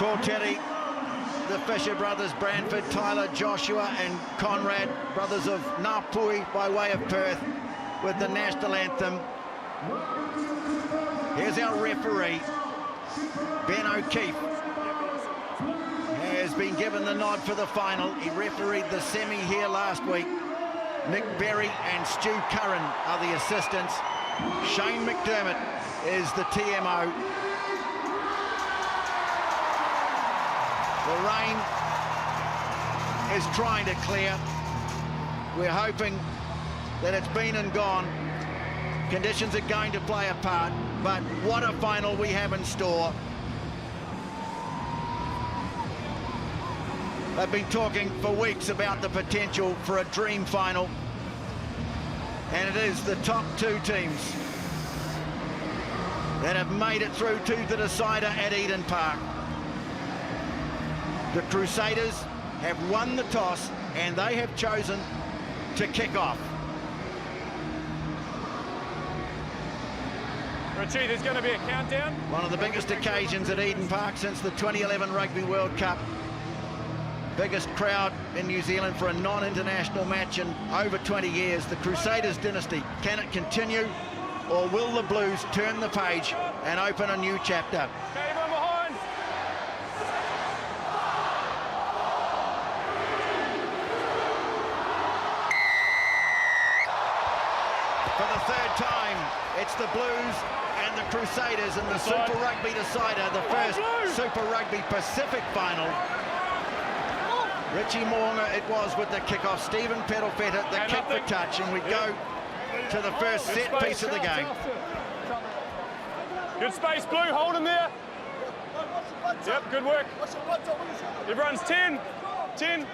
Quartetti, the Fisher brothers, Branford, Tyler, Joshua and Conrad, brothers of Ngāpui by way of Perth, with the national anthem. Here's our referee, Ben O'Keefe, has been given the nod for the final. He refereed the semi here last week. Nick Berry and Stu Curran are the assistants. Shane McDermott is the TMO. The rain is trying to clear. We're hoping that it's been and gone. Conditions are going to play a part, but what a final we have in store. They've been talking for weeks about the potential for a dream final, and it is the top two teams that have made it through to the decider at Eden Park. The Crusaders have won the toss, and they have chosen to kick off. Richie, there's going to be a countdown. One of the biggest occasions at Eden Park since the 2011 Rugby World Cup. Biggest crowd in New Zealand for a non-international match in over 20 years. The Crusaders dynasty, can it continue, or will the Blues turn the page and open a new chapter? Okay, everyone behind. For the third time, it's the Blues and the Crusaders in the Super Rugby decider, the first Super Rugby Pacific final. Richie Moonga it was with the kickoff. Stephen Pedalfetta the kick for touch, and we go to the first set piece of the game. Good space, Blue, hold him there. Yep, good work. Everyone's 10. 10.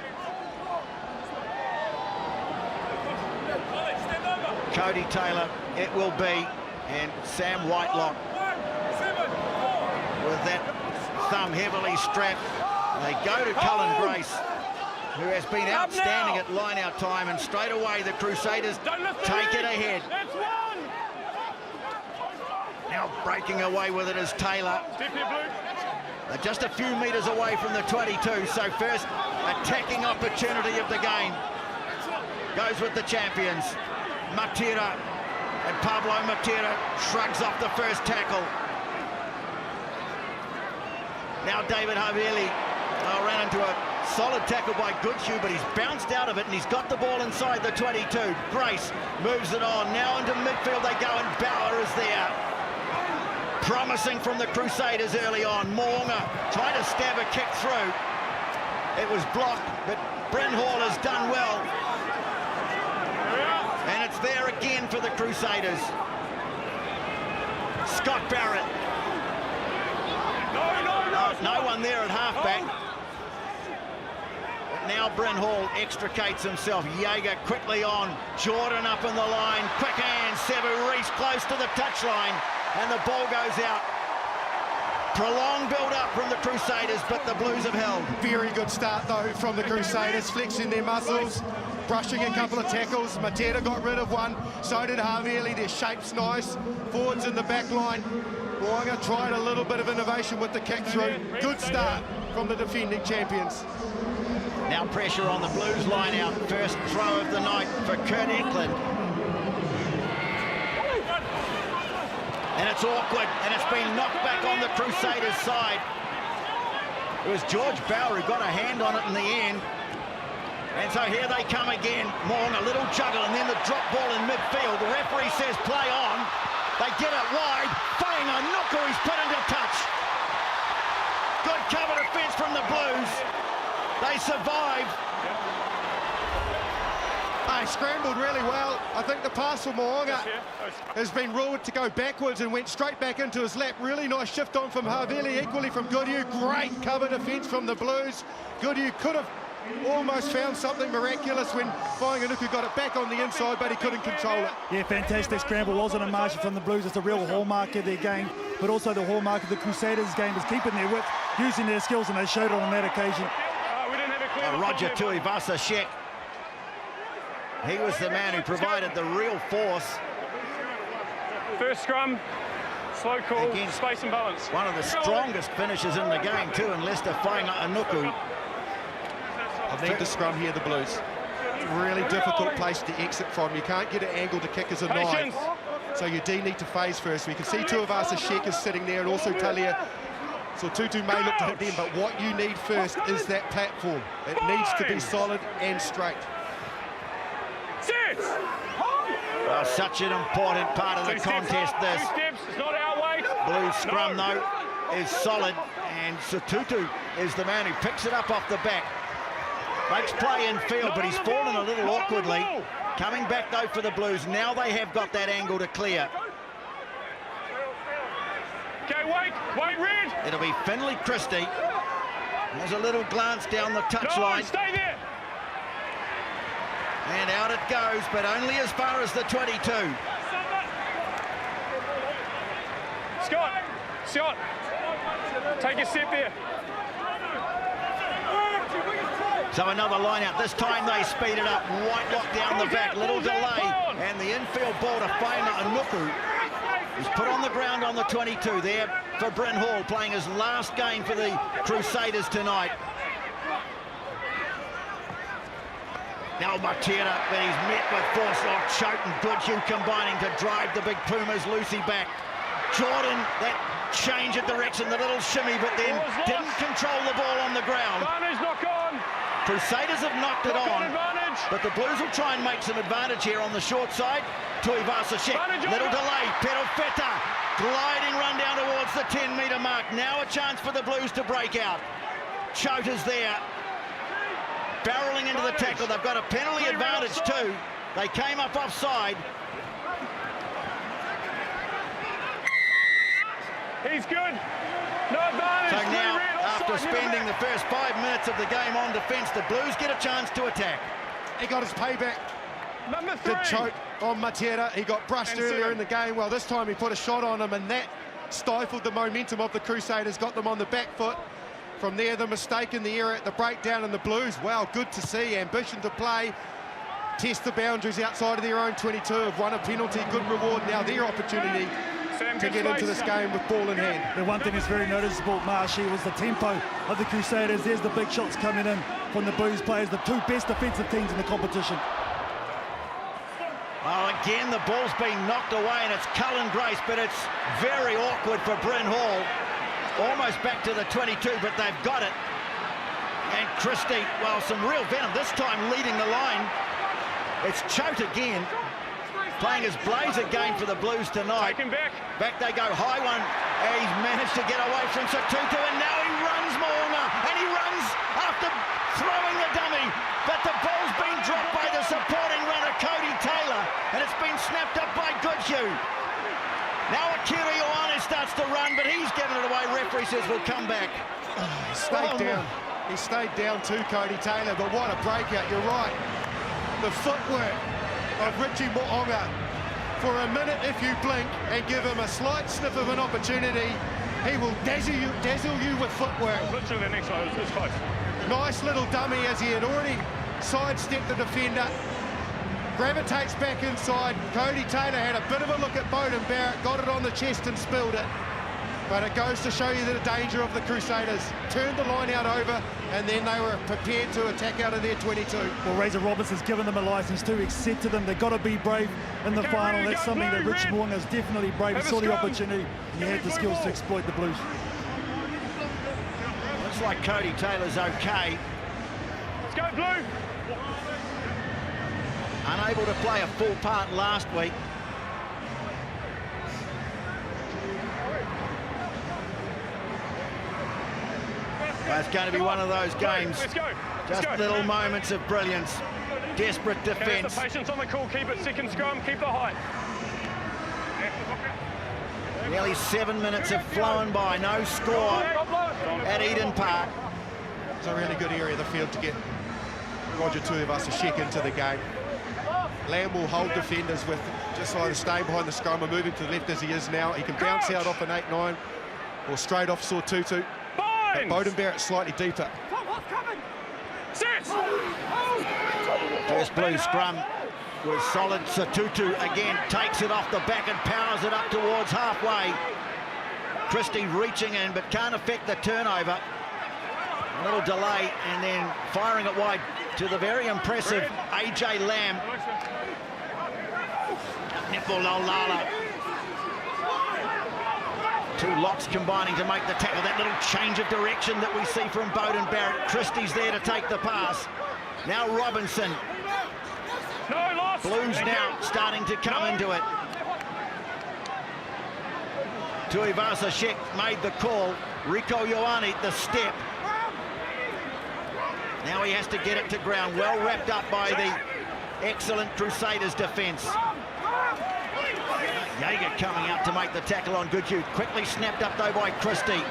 Cody Taylor it will be, and Sam Whitelock with that thumb heavily strapped. They go to Cullen Grace, who has been outstanding at line-out time, and straight away the Crusaders take it ahead. Now breaking away with it is Taylor. They're just a few metres away from the 22, so first attacking opportunity of the game goes with the champions. Matera, and Pablo Matera shrugs off the first tackle. Now David Havili ran into a solid tackle by Goodhue, but he's bounced out of it and he's got the ball inside the 22. Grace moves it on. Now into midfield they go, and Bauer is there. Promising from the Crusaders early on. Moonga trying to stab a kick through. It was blocked, but Bryn Hall has done well. And it's there again for the Crusaders. Scott Barrett. No one there at halfback. Now Bryn Hall extricates himself. Jaeger quickly on. Jordan up in the line. Quick hands. Sevu Reece close to the touchline. And the ball goes out. Prolonged build-up from the Crusaders, but the Blues have held. Very good start, though, from the Crusaders. Flexing their muscles. Brushing a couple of tackles. Matera got rid of one. So did Havili. Their shape's nice. Forwards in the back line. Moonga tried a little bit of innovation with the kick through. Good start from the defending champions. Now pressure on the Blues line out. First throw of the night for Kurt Eklund. And it's awkward, and it's been knocked back on the Crusaders' side. It was George Bauer who got a hand on it in the end. And so here they come again. Morn, a little juggle, and then the drop ball in midfield. The referee says play on. They get it wide. Fainga Nuku, he's put into touch. Good cover defence from the Blues. They survive. They scrambled really well. I think the pass for Moonga has been ruled to go backwards and went straight back into his lap. Really nice shift on from Havili, equally from Goodhue. Great cover defence from the Blues. Goodhue could have almost found something miraculous when Fainganuku got it back on the inside, but he couldn't control it. Yeah, fantastic scramble. Wasn't a margin from the Blues. It's a real hallmark of their game, but also the hallmark of the Crusaders' game is keeping their width, using their skills, and they showed it on that occasion. Roger Tuivasa-Sheck. He was the man who provided the real force. First scrum, Slow call, against space and balance. one of the strongest finishers in the game too, in Leicester Inaugural. I need the scrum here, the Blues. Really difficult place to exit from. You can't get an angle to kick as a nine. So you do need to phase first. We can see two of us as Sheik is sitting there, and also Talia. So Tutu may look to hit them, but what you need first is that platform. It needs to be solid and straight. Sit! Well, such an important part of the contest, this. 2 steps, it's not our weight. Blues scrum, though, is solid, and Tutu is the man who picks it up off the back. Makes play in field, but he's fallen a little awkwardly. Coming back, though, for the Blues. Now they have got that angle to clear. Okay, wait, Red. It'll be Finley Christie. There's a little glance down the touchline. Stay there. And out it goes, but only as far as the 22. Scott, take a step there. So another line out. This time they speed it up. Whitelock down the back, little delay. And the infield ball to Inaugural. He's put on the ground on the 22 there for Bryn Hall, playing his last game for the Crusaders tonight. Now Matera, but he's met with force of Choate and Goodhue combining to drive the big Pumas loosey back. Jordan, that change of direction, the little shimmy, but then didn't control the ball on the ground. Advantage, knock on. Crusaders have knocked it on, but the Blues will try and make some advantage here on the short side. Tuivasa-Sheck, little delay, Perofeta, gliding run down towards the 10-metre mark. Now a chance for the Blues to break out. Choate is there, barreling into the tackle. They've got a penalty advantage too. They came up offside. He's good. No advantage. So now, after spending the first 5 minutes of the game on defence, the Blues get a chance to attack. He got his payback. Number 3. Did Choate on Matera. He got brushed earlier in the game. Well, this time he put a shot on him, and that stifled the momentum of the Crusaders, got them on the back foot. From there, the mistake in the error at the breakdown, and the Blues, wow, good to see. Ambition to play, test the boundaries outside of their own 22, have won a penalty, good reward. Now their opportunity to get into this game with ball in hand. The one thing that's very noticeable, Marshy, was the tempo of the Crusaders. There's the big shots coming in from the Blues players, the two best defensive teams in the competition. Well, again, the ball's been knocked away, and it's Cullen Grace, but it's very awkward for Bryn Hall. Almost back to the 22, but they've got it. And Christie, well, some real venom, this time leading the line. It's Choate again, playing his blazer game for the Blues tonight. Take him back. Back they go, high one. He's managed to get away from Tutu, and now he runs Moonga, and he runs after throwing the dummy. But the ball's been dropped by the supporting runner, Cody Taylor, and it's been snapped up by Goodhue. Now Akira Ioane starts to run, but he's given it away. Referee says we'll come back. He stayed down. He stayed down too, Cody Taylor, but what a breakout. You're right. The footwork of Richie Mo'onga. For a minute, if you blink and give him a slight sniff of an opportunity, he will dazzle you with footwork. Literally the next one, it was close. Nice little dummy as he had already sidestepped the defender. Gravitates back inside. Cody Taylor had a bit of a look at Beauden. Barrett got it on the chest and spilled it. But it goes to show you the danger of the Crusaders. Turned the line out over, and then they were prepared to attack out of their 22. Well, Razor Roberts has given them a licence to accept to them. They've got to be brave in the final. That's something that Richie Mo'onga is definitely brave. He saw the opportunity, and he had the skills to exploit the Blues. Looks like Cody Taylor's okay. Let's go, Blue. Unable to play a full part last week. Well, it's going to be one of those games. Just little moments of brilliance. Desperate defence. The patience on the call. Keep it second scrum. Keep the height. Nearly 7 minutes have flown by. No score at Eden Park. It's a really good area of the field to get Roger Tuivasa-Sheck into the game. Lamb will hold defenders with just either staying behind the scrum or moving to the left as he is now. He can bounce out off an 8-9 or straight off Tutu. But Beauden Barrett slightly deeper. First Blue scrum was solid. Tutu again takes it off the back and powers it up towards halfway. Christie reaching in, but can't affect the turnover. A little delay, and then firing it wide to the very impressive AJ Lamb. Netball Lala. Two locks combining to make the tackle. That little change of direction that we see from Beauden Barrett. Christie's there to take the pass. Now Robinson. No loss. Blues now starting to come into it. Tuivasa-Sheck made the call. Rico Ioane the step. Now he has to get it to ground. Well wrapped up by the excellent Crusaders defence. Jaeger coming out to make the tackle on Goodhue. Quickly snapped up though by Christie.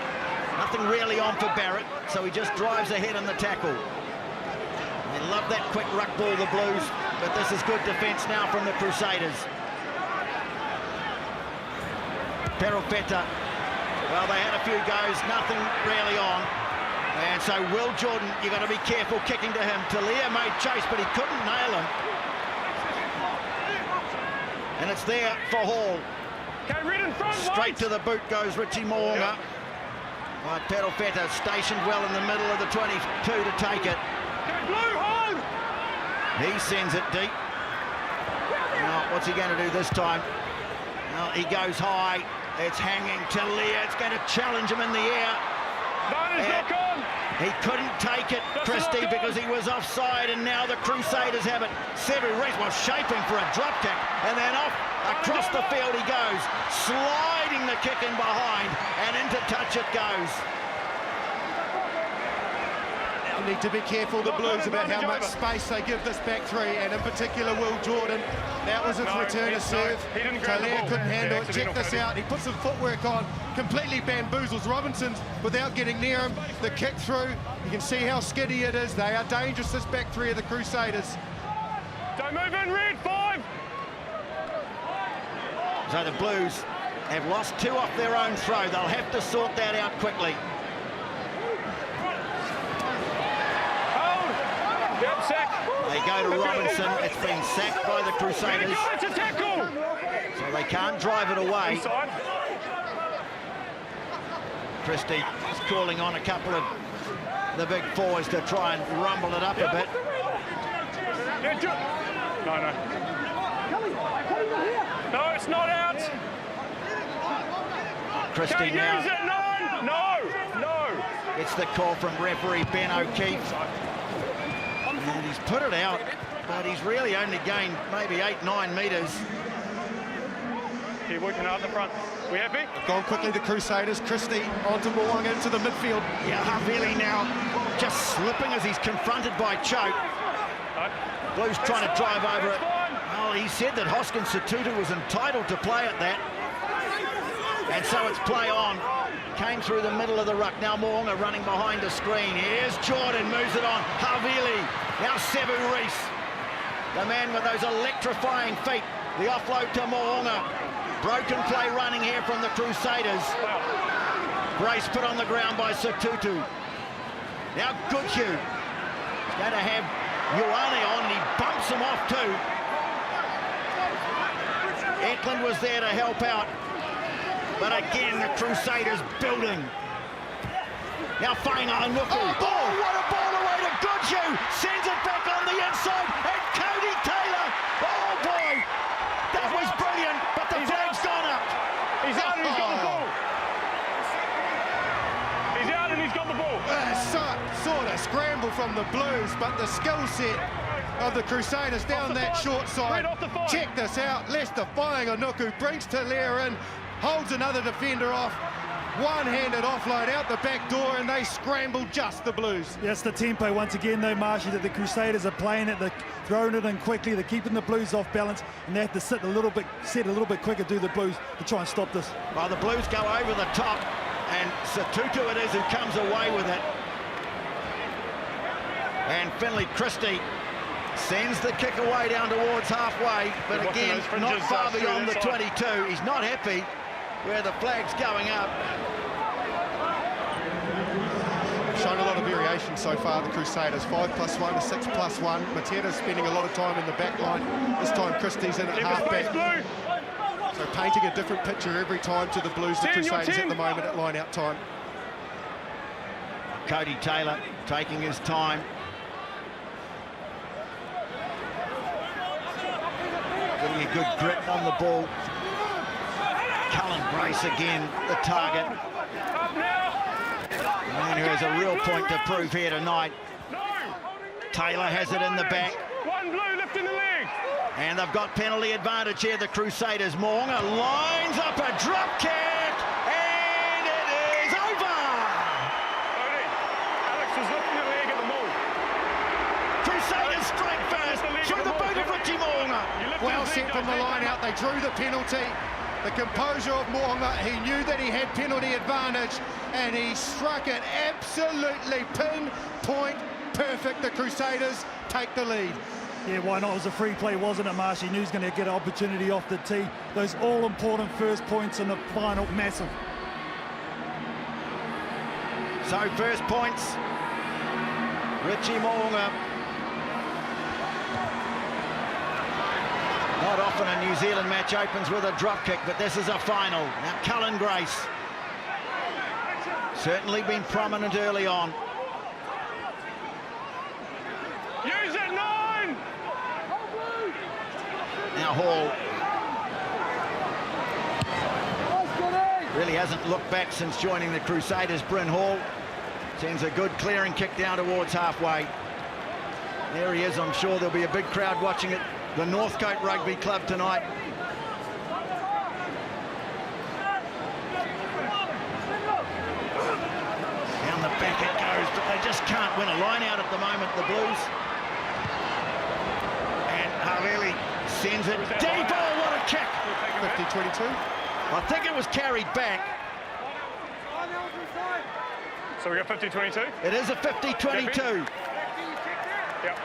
Nothing really on for Barrett, so he just drives ahead in the tackle. They love that quick ruck ball, the Blues, but this is good defence now from the Crusaders. Perofeta, well, they had a few goes, nothing really on. And so Will Jordan, you've got to be careful kicking to him. Talia made chase, but he couldn't nail him. And it's there for Hall. Okay, red in front, straight to the boot goes Richie Mo'unga. Yep. Well, Perofeta stationed well in the middle of the 22 to take it. Okay, blue, hold! He sends it deep. Now, what's he going to do this time? Well, he goes high. It's hanging. Talia, it's going to challenge him in the air. Knock on. He couldn't take it, Christie, because he was offside, and now the Crusaders have it. Sevu Reece was shaping for a drop kick, and then off across the field he goes, sliding the kick in behind, and into touch it goes. You need to be careful, the Blues, about how much space they give this back three, and in particular Will Jordan. That was his return to serve. Talia couldn't handle it. Check this out. He put some footwork on, completely bamboozles Robinson's without getting near him. The kick through, you can see how skiddy it is. They are dangerous, this back three of the Crusaders. Don't move in, red, 5. So the Blues have lost 2 off their own throw. They'll have to sort that out quickly. Yep, sack. They go to Robinson. It's been sacked by the Crusaders. It's a tackle. So they can't drive it away. Inside. Christie is calling on a couple of the big fours to try and rumble it up a bit. No. No, it's not out. Christie now. Use it, no. It's the call from referee Ben O'Keefe. And he's put it out, but he's really only gained maybe 8-9 metres. Keep working out the front. We happy? Gone quickly the Crusaders. Christie onto Mo'unga into the midfield. Yeah, Havili now just slipping as he's confronted by Choke. Blues trying to drive over it. Well, he said that Hoskins Satutu was entitled to play at that. And so it's play on. Came through the middle of the ruck. Now Mo'unga running behind the screen. Here's Jordan, moves it on. Havili. Now Sevu Reece. The man with those electrifying feet. The offload to Mo'unga. Broken play running here from the Crusaders. Brace put on the ground by Satutu. Now Goodhue. He's going to have Ioane on, and he bumps him off too. Eklund was there to help out. But again, the Crusaders building. Now Whainga-Nuku. Oh, ball! What a ball away to Goodhue! Sends it back on the inside, and Cody Taylor! Oh boy! That was brilliant, but the flag's gone up. He's out and he's got the ball. He's out and he's got the ball. Sort of scramble from the Blues, but the skill set of the Crusaders down that short side. Check this out. Lester Whainga-Nuku brings Talia in, holds another defender off, one-handed offload out the back door, and they scramble just the Blues. Yes, the tempo once again though, Marshy, that the Crusaders are playing it. They're throwing it in quickly. They're keeping the Blues off balance, and they have to set a little bit quicker, do the Blues, to try and stop this. Well, the Blues go over the top, and Satutu it is who comes away with it. And Finley Christie sends the kick away down towards halfway, but again, not far beyond the 22. He's not happy where the flag's going up. Shown a lot of variation so far, the Crusaders. 5+1 to 6+1. Matera's spending a lot of time in the back line. This time Christie's in at halfback. So painting a different picture every time to the Blues, the Crusaders at the moment at line-out time. Cody Taylor taking his time. Getting a good grip on the ball. Cullen Grace again, the target. Man who has a real point to prove here tonight. Taylor has it in the back. One blue, lifting the leg. And they've got penalty advantage here, the Crusaders. Moonga lines up a drop kick, and it is over! Alex was lifting the leg at the maul. Crusaders strike first through the boot of Richie Moonga. Well set from the line out, they drew the penalty. The composure of Moonga, he knew that he had penalty advantage, and he struck it absolutely pinpoint perfect. The Crusaders take the lead. Yeah, why not? It was a free play, wasn't it, Marsh? He knew he was going to get an opportunity off the tee. Those all-important first points in the final, massive. So first points, Richie Moonga. Not often a New Zealand match opens with a drop kick, but this is a final. Now Cullen Grace, certainly been prominent early on. Use it, 9! Now Hall really hasn't looked back since joining the Crusaders. Bryn Hall sends a good clearing kick down towards halfway. There he is. I'm sure there'll be a big crowd watching it. The Northcote Rugby Club tonight. Down the back it goes, but they just can't win a line out at the moment, the Blues. And Havili sends it deep. Oh, what a kick! 50-22. I think it was carried back. So we got 50-22? It is a 50-22. Yep.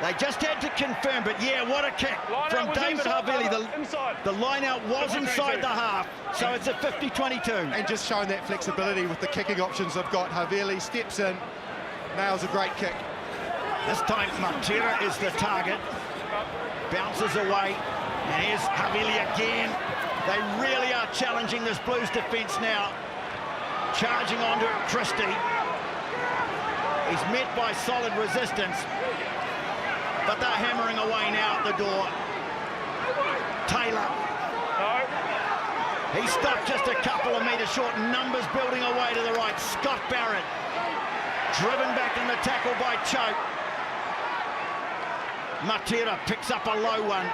They just had to confirm, but yeah, what a kick from David Havili. The line-out was inside the half, so it's a 50-22. And just showing that flexibility with the kicking options they've got. Havili steps in, nails a great kick. This time Matera is the target, bounces away, and here's Havili again. They really are challenging this Blues defence now. Charging onto Christie. He's met by solid resistance, but they're hammering away now at the door. Taylor. No. He stopped just a couple of metres short. Numbers building away to the right. Scott Barrett driven back in the tackle by Choke. Matera picks up a low one.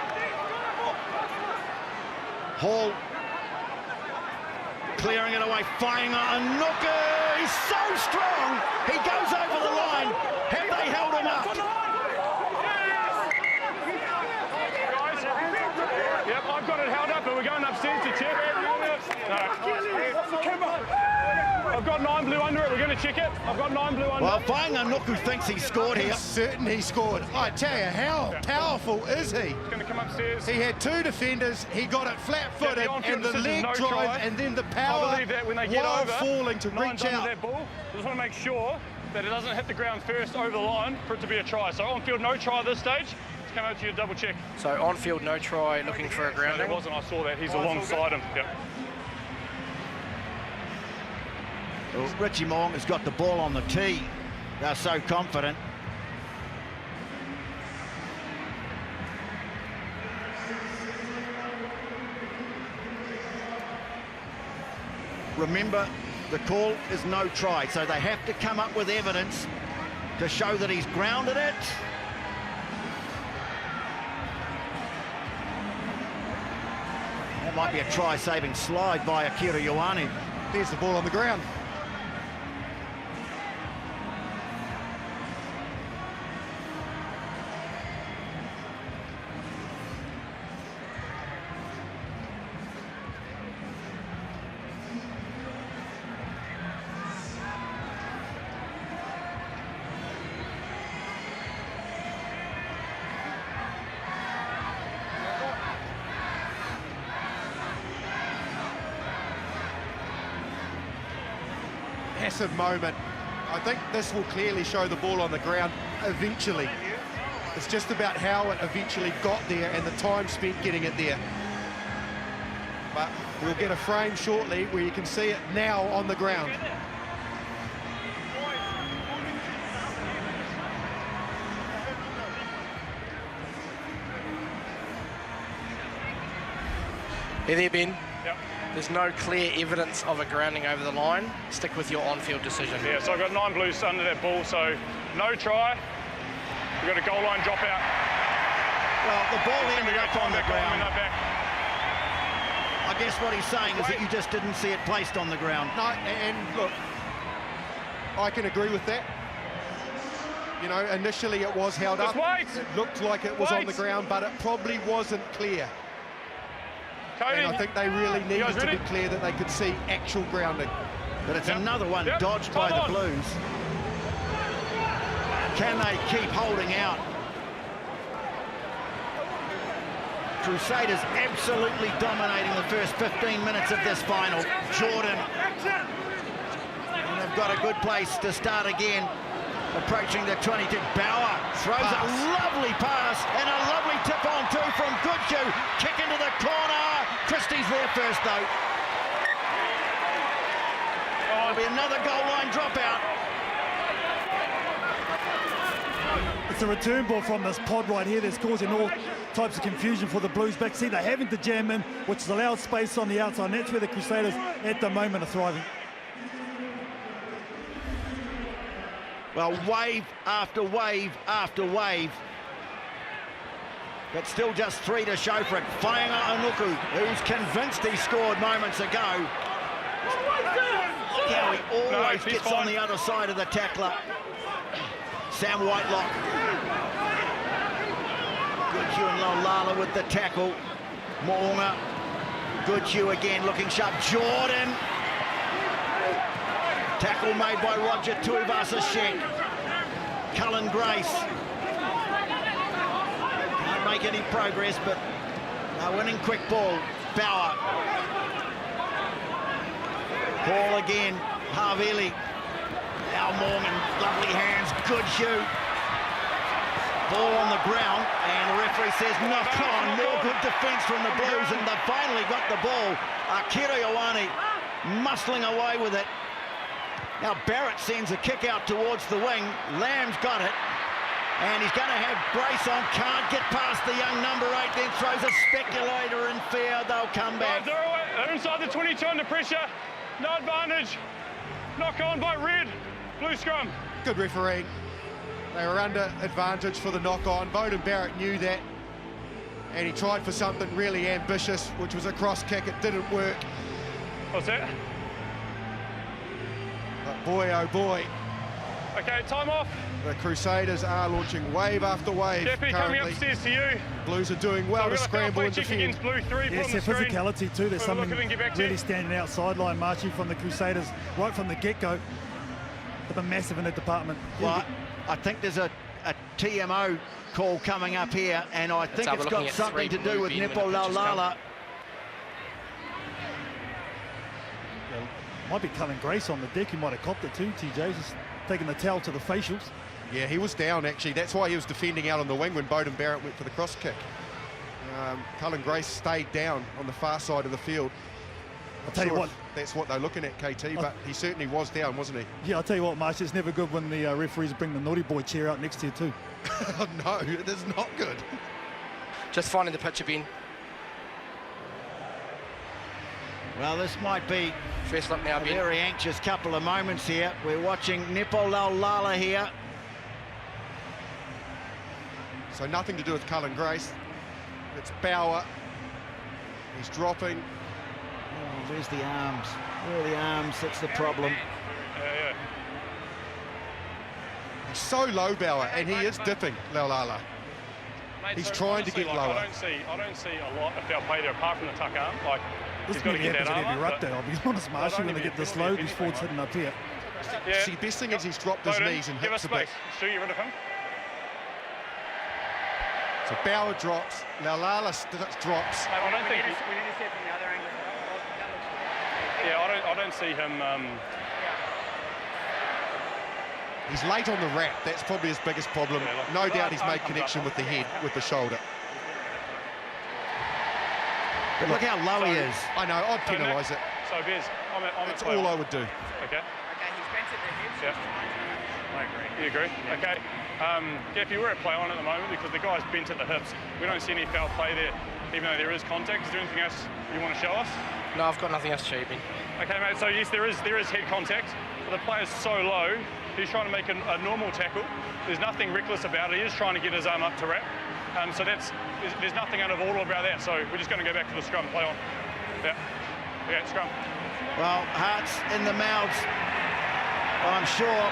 Hall clearing it away, firing on Nooker. He's so strong. He goes over the line. Have they held him up? Yep, I've got it held up, but we're going upstairs to check. I've got 9 blue under it. We're going to check it. I've got 9 blue under it. Well, Nuku thinks he scored here. He's certain he scored. I tell you, how powerful is he? He's going to come upstairs. He had 2 defenders. He got it flat-footed, and the leg no drive, try. and then the power I believe that when they get while over, falling to reach out. That ball, I just want to make sure that it doesn't hit the ground first over the line for it to be a try. So on field, no try at this stage. Let's come over to you to double check. So on field, no try, looking for a grounding. No, there wasn't. I saw that. He's alongside him. Yep. Well, Richie Moong has got the ball on the tee. They're so confident. Remember, the call is no try, so they have to come up with evidence to show that he's grounded it. That might be a try-saving slide by Akira Ioane. There's the ball on the ground. Massive moment. I think this will clearly show the ball on the ground eventually. It's just about how it eventually got there and the time spent getting it there. but we'll get a frame shortly where you can see it now on the ground. Hey there, Ben. Yep. There's no clear evidence of a grounding over the line. Stick with your on-field decision. Yeah, so I've got 9 Blues under that ball, so no try. We've got a goal line drop out. Well, the ball ended up on the ground. Back. I guess what he's saying is that you just didn't see it placed on the ground. No, and look, I can agree with that. You know, initially it was held up. Wait. It looked like it was on the ground, but it probably wasn't clear. Cody, And I think they really needed to be clear that they could see actual grounding. But it's another one dodged by the Blues. Can they keep holding out? Crusaders absolutely dominating the first 15 minutes of this final. Beauden. And they've got a good place to start again. Approaching the 22. Bauer throws a lovely pass and a lovely tip on too from Goodhue. Kick into the corner. Christie's there first though. There'll be another goal line dropout. It's a return ball from this pod right here that's causing all types of confusion for the Blues back. See, they're having to jam in, which has allowed space on the outside, and that's where the Crusaders at the moment are thriving. Well, wave after wave after wave. But still just 3 to show for it. Whainga Anuku, who's convinced he scored moments ago. Look how he always gets on the other side of the tackler. Sam Whitelock. Goodhue and Laulala with the tackle. Moonga. Goodhue again looking sharp. Beauden. Tackle made by Roger Tuivasa-Sheck. Cullen Grace. Can't make any progress, but a winning quick ball. Bauer. Ball again. Havili. Now Morgan. Lovely hands. Goodhue. Ball on the ground, and the referee says knock on. More good defence from the Blues, and they've finally got the ball. Akira Ioane muscling away with it. Now Barrett sends a kick out towards the wing. Lamb's got it, and he's going to have brace on. Can't get past the young number 8, then throws a speculator in fair. They'll come back. They're inside the 22 under pressure. No advantage. Knock on by Red. Blue scrum. Good refereeing. They were under advantage for the knock-on. Beauden Barrett knew that, and he tried for something really ambitious, which was a cross kick. It didn't work. What's that? But boy, oh boy. Okay, time off. The Crusaders are launching wave after wave. Deputy coming upstairs to you. Blues are doing well to scramble and defend. Against Blue 3. Yes, their physicality too. There's something really standing out sideline marching from the Crusaders right from the get-go. They've been massive in that department. Well, I think there's a TMO call coming up here, and I think it's got something to do with Nepo Laulala. Might be Cullen Grace on the deck. He might have copped it too, TJ. Just taking the towel to the facials. Yeah, he was down actually. That's why he was defending out on the wing when Beauden Barrett went for the cross kick. Cullen Grace stayed down on the far side of the field. I'll tell you what, that's what they're looking at, KT, but he certainly was down, wasn't he? Yeah, I'll tell you what, Marsh, it's never good when the referees bring the naughty boy chair out next to you too. No, it is not good. Just finding the picture, Ben. Well, this might be First look now, a Ben. very anxious couple of moments here. We're watching Nepo Laulala here. So nothing to do with Cullen Grace. It's Bauer. He's dropping. Oh, where's the arms? Where are the arms? That's the problem. Yeah. He's so low, Bauer, and he is dipping, Laulala. He's trying to get lower. I don't see a lot of foul play there apart from the tuck arm. Like, This he's got to get that happens arm every ruck day, I'll be honest, Marshy, when they get this low, these forwards hitting up here. Yeah. See, best thing is he's dropped his knees and give us hips a bit. space. Stu, you rid of him? So Bauer drops, Laulala drops. I don't think. We need to see it from the other angle. Yeah, I don't see him. He's late on the wrap. That's probably his biggest problem. No doubt he's made connection with the head, with the shoulder. But look how low he is. I know, I'd penalise it. So Bez, That's all I would do. Okay. Okay, he's bent at the hips. Yeah. I agree. You agree? Yeah. Okay. Gaffy, we're at play on at the moment because the guy's bent at the hips. We don't see any foul play there, even though there is contact. Is there anything else you want to show us? No, I've got nothing else to show you, Ben. Okay, mate, so yes, there is head contact, but the player's so low, he's trying to make a normal tackle. There's nothing reckless about it. He is trying to get his arm up to wrap. So there's nothing out of order about that. So we're just going to go back to the scrum, play on. Yeah. Okay, scrum. Well, hearts in the mouths, I'm sure,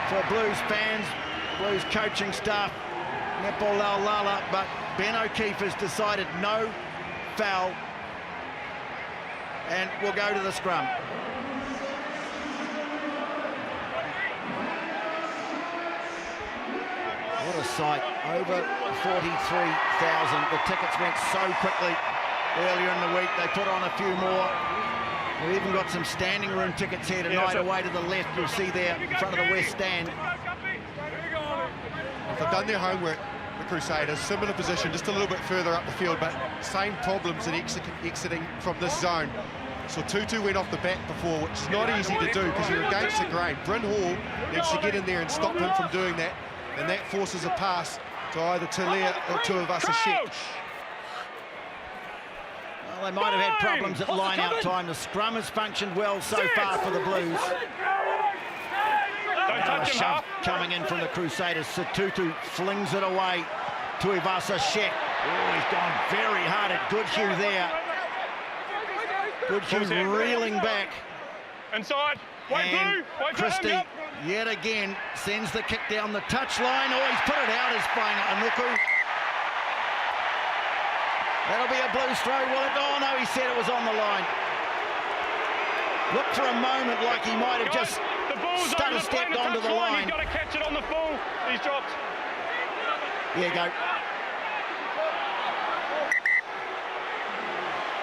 for Blues fans, Blues coaching staff, Netball Lala, but Ben O'Keefe has decided no foul, and we'll go to the scrum. What a sight, over 43,000. The tickets went so quickly earlier in the week. They put on a few more. We've even got some standing room tickets here tonight. Away to the left, you'll see there in front of the West Stand. They've done their homework, the Crusaders. Similar position, just a little bit further up the field, but same problems in exiting from this zone. So Tutu went off the back before, which is not easy to do because you're against the grain. Bryn Hall needs to get in there and stop him from doing that, and that forces a pass to either Talia or Tuivasa-Sheck. Well, they might have had problems at line-out time. The scrum has functioned well so far for the Blues. Now a shove coming in from the Crusaders. Tutu flings it away. Tuivasa-Sheck. Oh, he's gone very hard at Goodhue there. Goodhue reeling back. Inside. Wait, Blue. Wait for Christie, him, yet again, sends the kick down the touchline. Oh, he's put it out as Anuku. That'll be a Blues throw, will it? Oh, no, he said it was on the line. Looked for a moment like he might have just stutter-stepped onto the line. He's got to catch it on the full. He's dropped. Here you go.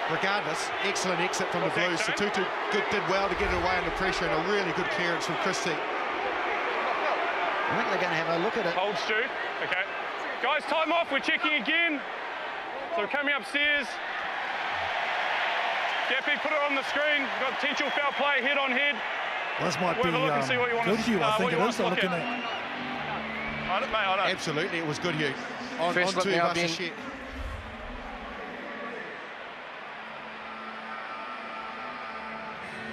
Regardless, excellent exit from the Blues. So Tutu did well to get it away under pressure, and a really good clearance from Christie. I think they're going to have a look at it. Hold, Stu. Okay. Guys, time off. We're checking again. So we're coming upstairs. Gappy, put it on the screen. We've got potential foul play, head on head. This might be Goodhue, I think it is. I'm looking at. I don't. Absolutely, it was Goodhue. On First look now, Ben. Sheck.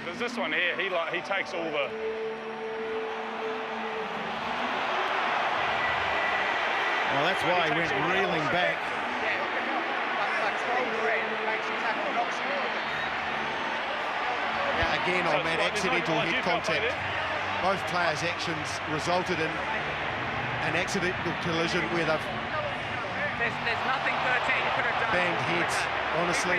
There's this one here. He takes all the. Well, that's why he went reeling back. Yeah, again on that accidental head contact. Both players' actions resulted in an accidental collision where they've There's nothing 13 could have done. banged heads, honestly.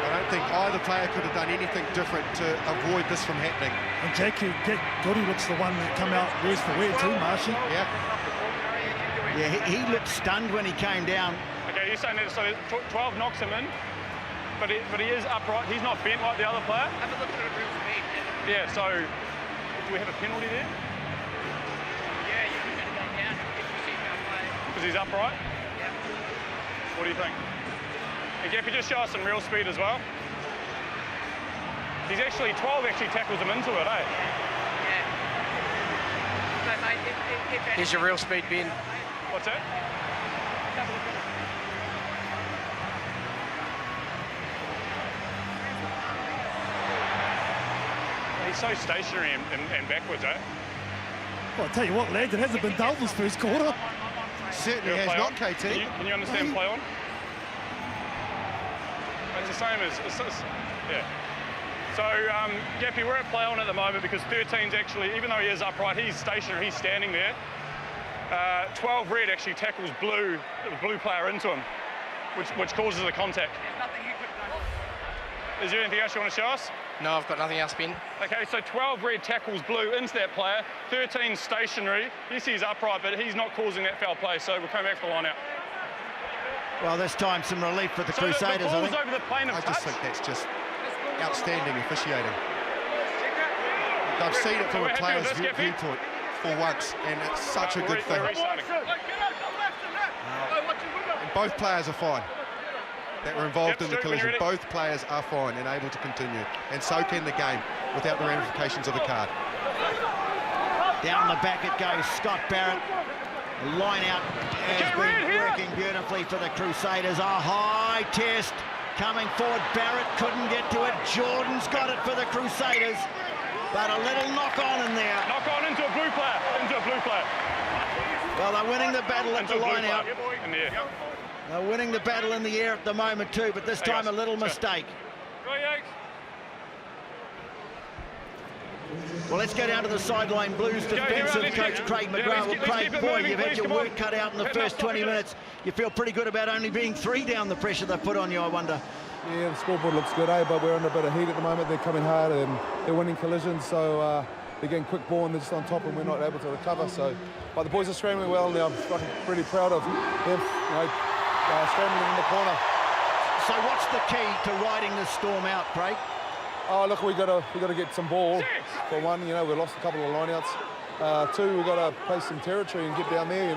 I don't think either player could have done anything different to avoid this from happening. And Goody looks the one that come out worse for wear too, Marshy. Yeah. Yeah, he looked stunned when he came down. Okay, you're saying that so 12 knocks him in, but he is upright. He's not bent like the other player. Have a look at it real speed. Yeah. So do we have a penalty there? Yeah, you can go down if you see foul play. Because he's upright. Yeah. What do you think? And Gappy, just show us some real speed as well. He's 12 actually tackles him into it, eh? Yeah. So, mate, if Here's your real speed, Ben. What's that? He's so stationary and backwards, eh? Well, I'll tell you what, lads, it hasn't been dull this first quarter. Certainly has not, KT. Can you understand play on? It's the same as, yeah. So, Gappy, we're at play on at the moment because 13's actually, even though he is upright, he's stationary, he's standing there. 12 red actually tackles the blue player into him, which causes the contact. there's nothing you could have done. Is there anything else you want to show us? No, I've got nothing else, Ben. Okay, so 12 red tackles blue into that player, 13 stationary. Yes, he's upright, but he's not causing that foul play, so we'll come back for the line out. Well, this time some relief for the Crusaders, the I ball's think. over the plane of I just touch. think that's just outstanding officiating. They've seen it from So a we're happy player's with this, Gappy? viewpoint for once, and it's such a good thing. We're restarting. And both players are fine. that were involved in the collision. Both players are fine and able to continue, and so can the game without the ramifications of a card. Down the back it goes, Scott Barrett. The line out has been working beautifully for the Crusaders. A high test coming forward. Barrett couldn't get to it. Jordan's got it for the Crusaders, but a little knock on in there. Knock on into a blue player. Into a blue player. Well, they're winning the battle at the line out. In the air. They're winning the battle in the air at the moment too, but this time a little mistake. Well, let's go down to the sideline. Blues defensive coach Craig McGrath. Well, Craig, boy, you've had your work cut out in the first 20 minutes. You feel pretty good about only being 3 down the pressure they put on you, I wonder. Yeah, the scoreboard looks good, but we're under a bit of heat at the moment. They're coming hard and they're winning collisions, so they're getting quick ball and they're just on top and we're not able to recover. So, but the boys are scrambling well and I'm pretty proud of them, scrambling in the corner. So what's the key to riding this storm out, Craig? Oh, look, we got to get some ball. For one, we lost a couple of lineouts. 2, we got to play some territory and get down there.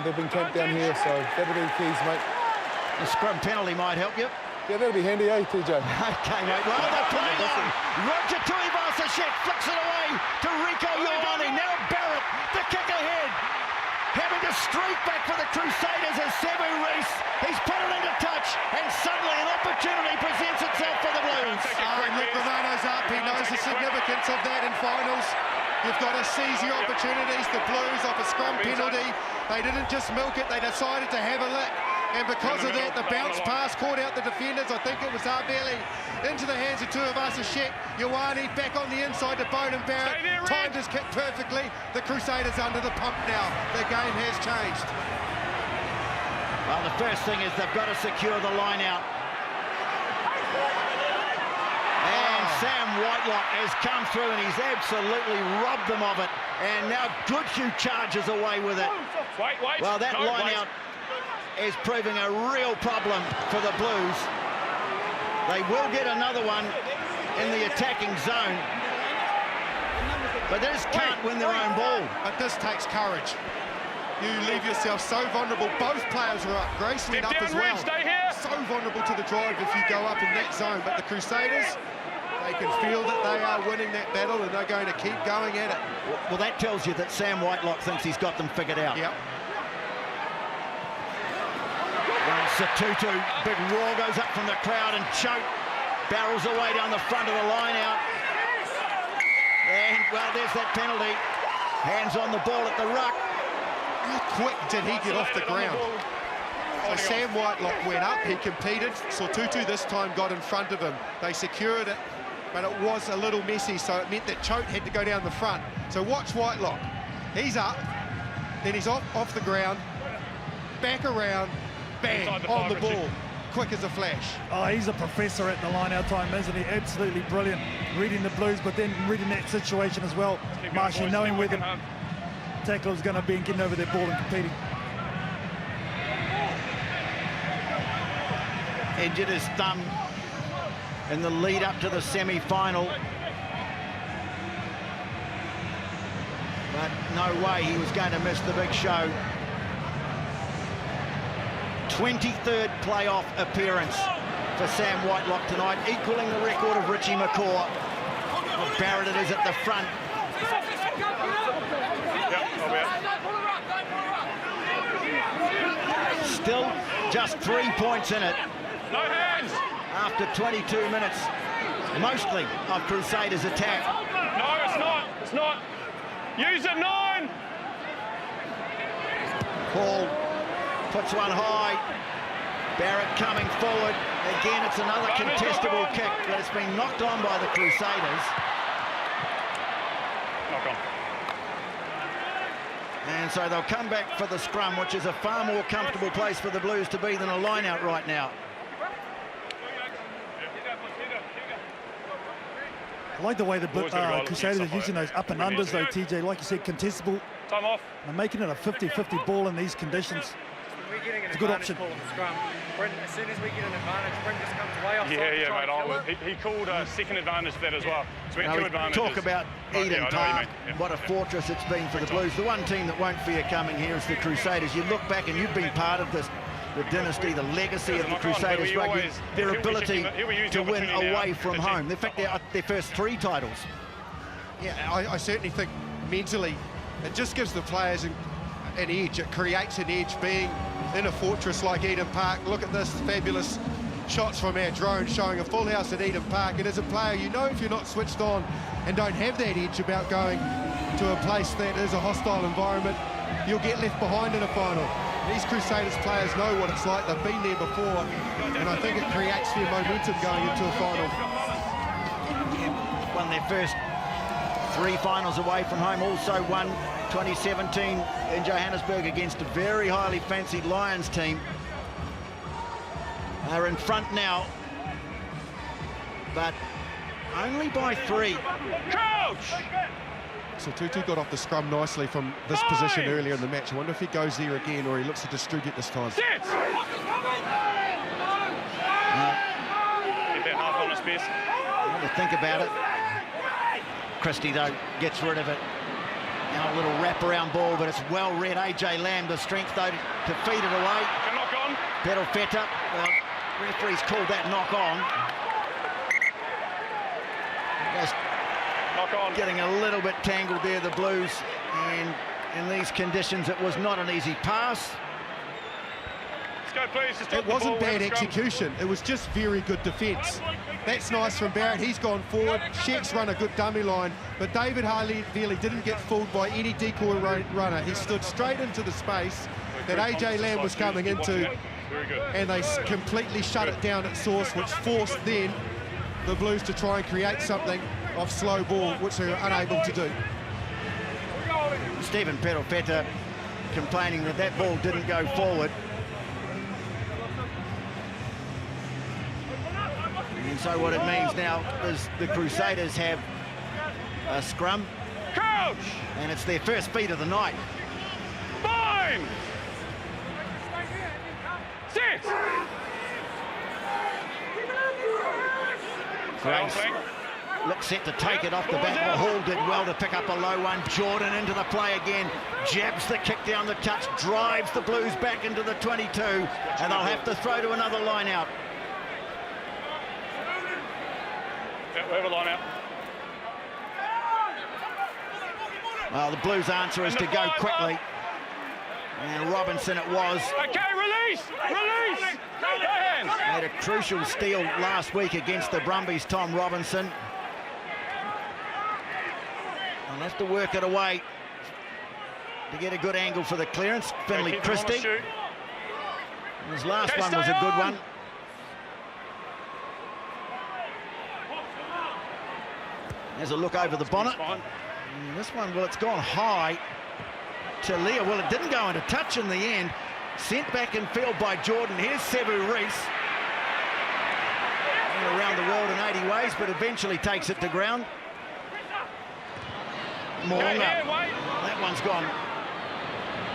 They've been camped down here, so that'll be the keys, mate. The scrum penalty might help you. Yeah, that'll be handy, eh, TJ? Okay, mate. Well, they're playing on. Roger Tuivasa-Sheck flicks it away to Rico Ioane. Now Barrett, the kick ahead. Having to streak back for the Crusaders as Sevu Reece. He's put it into touch, and suddenly an opportunity presents itself for the Blues. Look, Romano's up. He knows the significance of that in finals. You've got to seize your opportunities. The Blues off a scrum penalty. They didn't just milk it, they decided to have a lick. And because of that, the bounce pass caught out the defenders. I think it was Arbeely into the hands of Tuivasa-Sheck. Ioane back on the inside to Beauden Barrett. Timed his kick perfectly. The Crusaders under the pump now. The game has changed. Well, the first thing is they've got to secure the line out. And Sam Whitelock has come through and he's absolutely robbed them of it. And now Goodhue charges away with it. Well, that line out is proving a real problem for the Blues. They will get another one in the attacking zone, but they just can't win their own ball. But this takes courage. You leave yourself so vulnerable. Both players are up. Grayson up as well. So vulnerable to the drive if you go up in that zone. But the Crusaders, they can feel that they are winning that battle and they're going to keep going at it. Well, that tells you that Sam Whitelock thinks he's got them figured out. Yep. Well, Satutu, big roar goes up from the crowd and Choate barrels away down the front of the line out. And, well, there's that penalty. Hands on the ball at the ruck. How quick did he get off the ground? So Sam Whitelock went up, he competed. Satutu this time got in front of him. They secured it, but it was a little messy, so it meant that Choate had to go down the front. So watch Whitelock. He's up, then he's off the ground, back around, bang, on the ball, quick as a flash. Oh, he's a professor at the line-out time, isn't he? Absolutely brilliant. Reading the Blues, but then reading that situation as well. Marshy knowing where the tackle is going to be and getting over their ball and competing. Injured his thumb in the lead up to the semi-final. But no way he was going to miss the big show. 23rd playoff appearance for Sam Whitelock tonight, equaling the record of Richie McCaw. Well, Barrett it is at the front. Still just 3 points in it. No hands! After 22 minutes, mostly of Crusaders attack. No, it's not. It's not. Use it, 9! Paul puts one high. Barrett coming forward. Again, it's another contestable kick, but it's been knocked on by the Crusaders. Knock on. And so they'll come back for the scrum, which is a far more comfortable place for the Blues to be than a line-out right now. I like the way the Crusaders are using those up and unders though, TJ. Like you said, contestable. Time off. And making it a 50-50 ball in these conditions. It's a good option. As soon as we get an advantage, Brent just comes way off. Mate. He called a second advantage for that as well. So we had two advantages. Talk about Eden Park, what a fortress it's been for the Blues. The one team that won't fear coming here is the Crusaders. You look back and you've been part of this the dynasty, the legacy of the Crusaders rugby, their ability to win away from home. In fact, they're their first 3 titles. Yeah, I certainly think mentally it just gives the players an edge. It creates an edge being in a fortress like Eden Park. Look at this, fabulous shots from our drone showing a full house at Eden Park. And as a player, you know if you're not switched on and don't have that edge about going to a place that is a hostile environment, you'll get left behind in a final. These Crusaders players know what it's like. They've been there before, and I think it creates their momentum going into a final. Yeah, won their first 3 finals away from home, also won 2017 in Johannesburg against a very highly fancied Lions team. They're in front now, but only by 3. Coach! So Tutu got off the scrum nicely from this position earlier in the match. I wonder if he goes there again or he looks to distribute this time. Sit! Get that half on his best. Have to think about it. Christie, though, gets rid of it. Now a little wraparound ball, but it's well read. AJ Lamb, the strength, though, to feed it away. Can knock on. Pedal Feta, well, referee's called that knock on. Just Knock on. getting a little bit tangled there, the Blues, and in these conditions it was not an easy pass. Let's go, please. Just It wasn't bad execution, it was just very good defence. That's nice from Barrett, he's gone forward. Sheck's run a good dummy line, but David Harley-Veely didn't get fooled by any decoy runner. He stood straight into the space that AJ Lamb was coming into, and they completely shut it down at source, which forced then the Blues to try and create something off slow ball, which they were unable to do. Stephen Pedal Feta complaining that that ball didn't go forward. And so what it means now is the Crusaders have a scrum. Coach! And it's their first beat of the night. Fine! Sit! Grace looks set to take it off the back. Hall did well to pick up a low one. Beauden into the play again. Jabs the kick down the touch. Drives the Blues back into the 22. And they'll have to throw to another line out. Yeah, we have a line out. Well, the Blues' answer is to go quickly. And Robinson it was. Okay, release! Release! Go hands! Made a crucial steal last week against the Brumbies, Tom Robinson. They'll have to work it away to get a good angle for the clearance. Finley Christie. His last one was a good one. There's a look over the bonnet. And this one, well, it's gone high to Leah. Well, it didn't go into touch in the end. Sent back in field by Jordan. Here's Sevu Reece. Around the world in 80 ways, but eventually takes it to ground. Moonga. That one's gone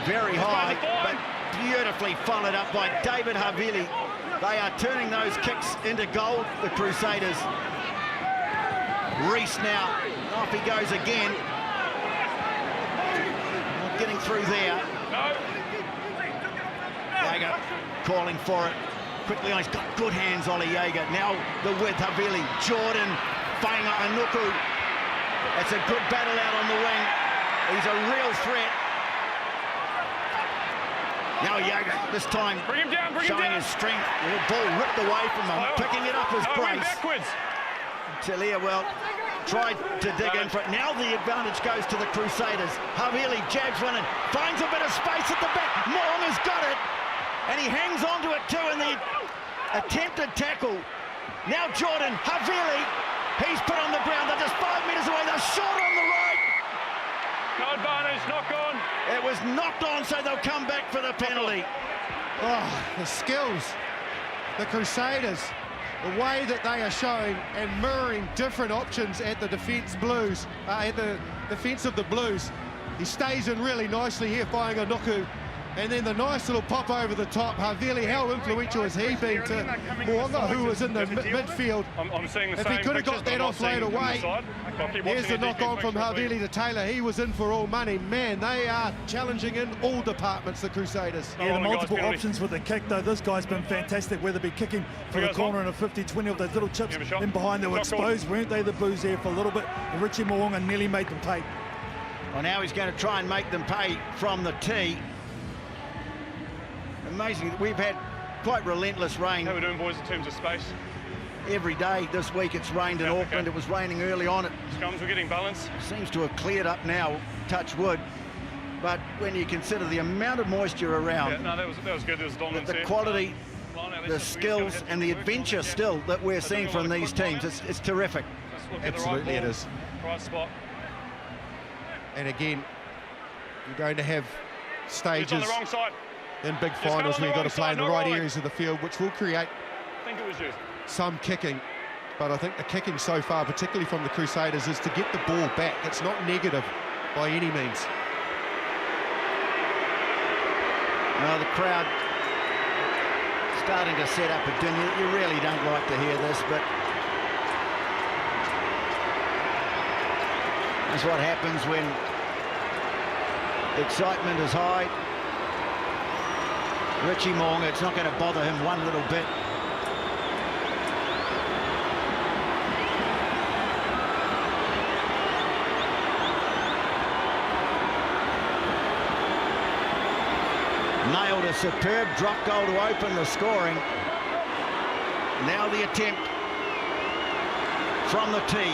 very high, but beautifully followed up by David Harvili. They are turning those kicks into gold, the Crusaders. Reece now, off he goes again. Not getting through there. Jaeger calling for it. Quickly on, he's got good hands, Ollie Jaeger. Now the width, Havili, Jordan, Fainga Anuku. It's a good battle out on the wing. He's a real threat. Now Jaeger, this time showing his strength. The ball ripped away from him, picking it up as Grace. Talia, well, tried to dig in for it. Now the advantage goes to the Crusaders. Havili jabs one and finds a bit of space at the back. Morong has got it. And he hangs on to it too in the attempted tackle. Now Jordan, Havili, he's put on the ground. They're just 5 metres away. They're short on the right. No advantage, knock on. It was knocked on, so they'll come back for the penalty. Oh, the skills. The Crusaders, the way that they are showing and mirroring different options at the defence Blues, at the defence of the Blues. He stays in really nicely here, Fainga Anuku. And then the nice little pop over the top. Havili, how influential has he been to Moonga, who was in the midfield? I'm seeing the if same he could have got that offload away, here's the knock on from Havili to Taylor. He was in for all money. Man, they are challenging in all departments, the Crusaders. Yeah, the multiple options with the kick, though. This guy's been fantastic, whether it be kicking for the corner in a 50-20 of those little chips in behind. They were exposed, weren't they, the Blues there for a little bit. And Richie Moonga nearly made them pay. Well, now he's going to try and make them pay from the tee. Amazing. We've had quite relentless rain. How are we doing, boys, in terms of space? Every day this week it's rained in Auckland. Okay. It was raining early on. It Scums, we're getting balance. Seems to have cleared up now, touch wood. But when you consider the amount of moisture around, yeah, no, that was good. There was dominance the quality, the skills and the adventure still that we're seeing from these teams, it's terrific. Absolutely, it is. Right spot. And again, you're going to have stages on the wrong side in big finals where you've got to play in the right areas of the field, which will create some kicking. But I think the kicking so far, particularly from the Crusaders, is to get the ball back. It's not negative by any means. Now the crowd starting to set up a dinner. You really don't like to hear this, but that's what happens when excitement is high. Richie Moonga, it's not going to bother him one little bit. Nailed a superb drop goal to open the scoring. Now the attempt from the tee.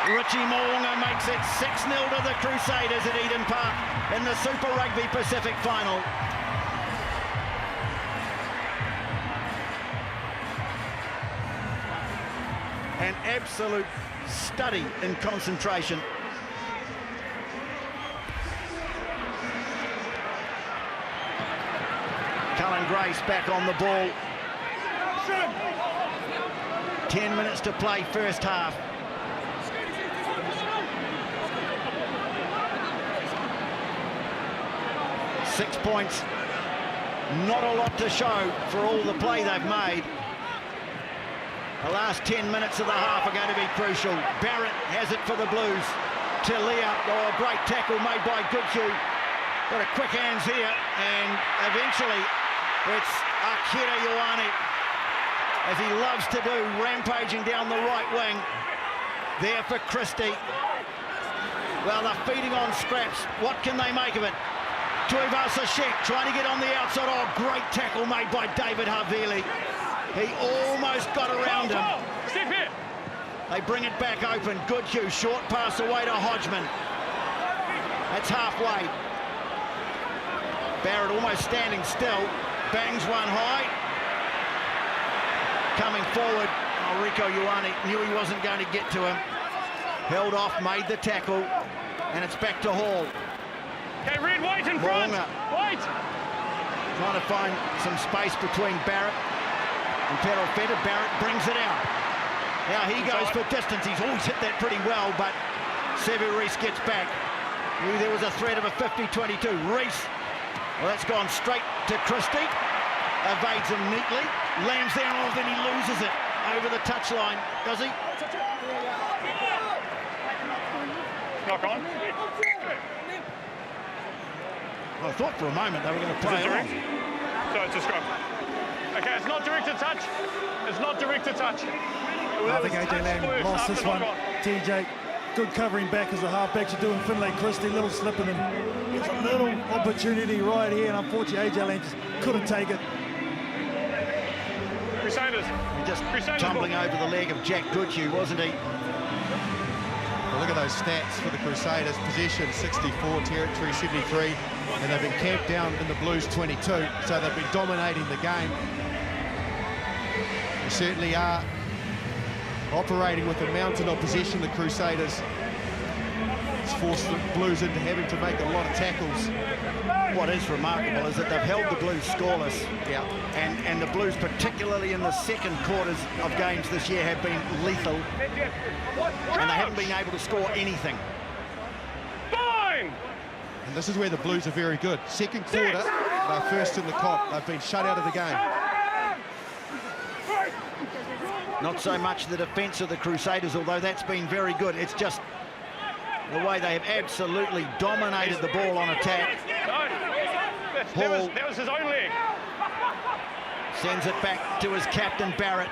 Richie Moonga makes it 6-0 to the Crusaders at Eden Park in the Super Rugby Pacific final. An absolute study in concentration. Cullen Grace back on the ball. 10 minutes to play first half. Six points, not a lot to show for all the play they've made. The last 10 minutes of the half are going to be crucial. Barrett has it for the Blues. Talia, oh, a great tackle made by Goodhue. Got a quick hands here, and eventually it's Akira Ioane, as he loves to do, rampaging down the right wing. There for Christie. Well, they're feeding on scraps. What can they make of it? Tuivasa Sheep trying to get on the outside. Oh, great tackle made by David Havili. He almost got around him. Step here. They bring it back open. Goodhue, short pass away to Hodgman. That's halfway. Barrett almost standing still. Bangs one high. Coming forward. Oh, Rieko Ioane knew he wasn't going to get to him. Held off, made the tackle, and it's back to Hall. Okay, Red, wait in front. Wait. Trying to find some space between Barrett and Perofeta. Barrett brings it out. Now he goes for distance. He's always hit that pretty well, but Sevu Reece gets back. Knew there was a threat of a 50-22. Reece, well, that's gone straight to Christie. Evades him neatly. Lands there, and then he loses it over the touchline. Does he? Knock on. I thought for a moment they were going to play it on. So it's a scrum. Okay, it's not directed touch. It's not directed touch. I think AJ Lamb lost this one. TJ, good covering back as the halfbacks are doing. Finlay Christie, little slip, and then it's a little opportunity right here, and unfortunately AJ Lamb just couldn't take it. Crusaders. Just tumbling over the leg of Jack Goodhue, wasn't he? Well, look at those stats for the Crusaders. Possession 64, territory 73, and they've been camped down in the Blues 22, so they've been dominating the game. They certainly are operating with a mountain of possession, the Crusaders. It's forced the Blues into having to make a lot of tackles. What is remarkable is that they've held the Blues scoreless. Yeah. And the Blues, particularly in the second quarters of games this year, have been lethal. And they haven't been able to score anything. Fine! And this is where the Blues are very good. Second quarter, they're first in the comp. They've been shut out of the game. Not so much the defence of the Crusaders, although that's been very good. It's just the way they have absolutely dominated the ball on attack. No, that was his own leg. Sends it back to his captain, Barrett.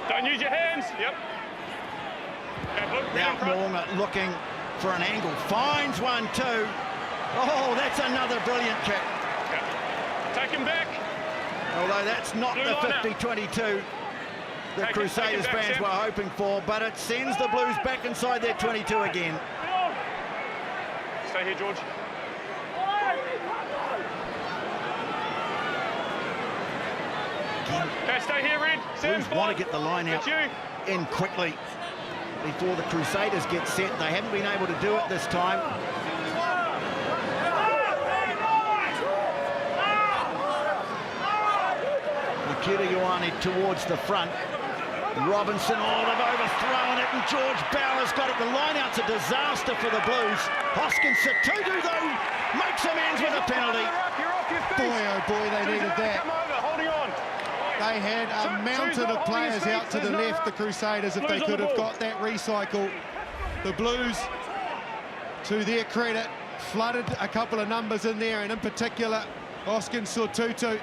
Don't use your hands. Yep. Now Moonga looking for an angle. Finds one too. Oh, that's another brilliant kick. Take him back. Although that's not Blue the line 50-22 the Crusaders back, fans Sam. were hoping for, but it sends the Blues back inside their 22 again. Stay here, George. Okay, stay here, Red. Blues want to get the line out in quickly before the Crusaders get set. They haven't been able to do it this time. Nikita Ioane towards the front. Robinson, oh, they've overthrown it, and George Barrett's got it. The line-out's a disaster for the Blues. Hoskins Satutu, though, makes amends with a penalty. Boy, oh boy, they needed that. Come over, holding on. They had a mountain of players out to the left, the Crusaders, if they could have got that recycle. The Blues, to their credit, flooded a couple of numbers in there, and in particular, Hoskins Satutu,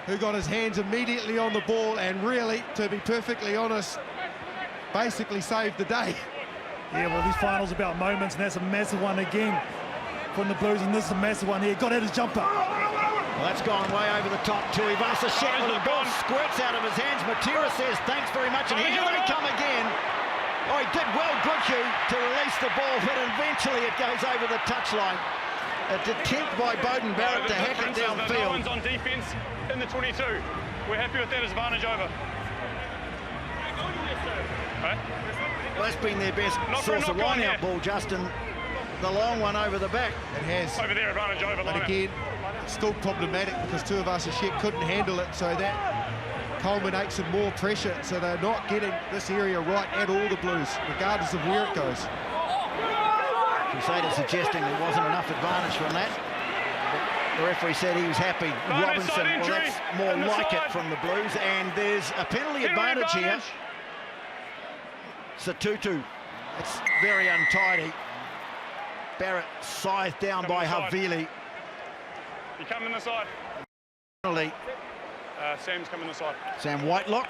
who got his hands immediately on the ball and really, to be perfectly honest, basically saved the day. Yeah, well, these finals about moments, and that's a massive one again from the Blues, and this is a massive one here. Got out his jumper. Well, that's gone way over the top too. Ivasa Shepherd, the ball squirts out of his hands. Matera says thanks very much, and here they come again. Oh, he did well, Goodhue, to release the ball, but eventually it goes over the touchline. An attempt by Beauden Barrett to hack it downfield. No one's on defence in the 22. We're happy with that advantage over. Okay. Well, that's been their best source of line-out ball, Justin. The long one over the back. It has. Over there, advantage over line. But again, it's still problematic because two of us couldn't handle it, so that culminates in more pressure. So they're not getting this area right at all, the Blues, regardless of where it goes. Crusaders suggesting there wasn't enough advantage from that. The referee said he was happy. Robinson, well, that's more like it from the Blues, and there's a penalty advantage here. Satutu, it's very untidy. Barrett scythed down by Havili. You come in the side. Penalty. Sam's coming this side. Sam Whitelock.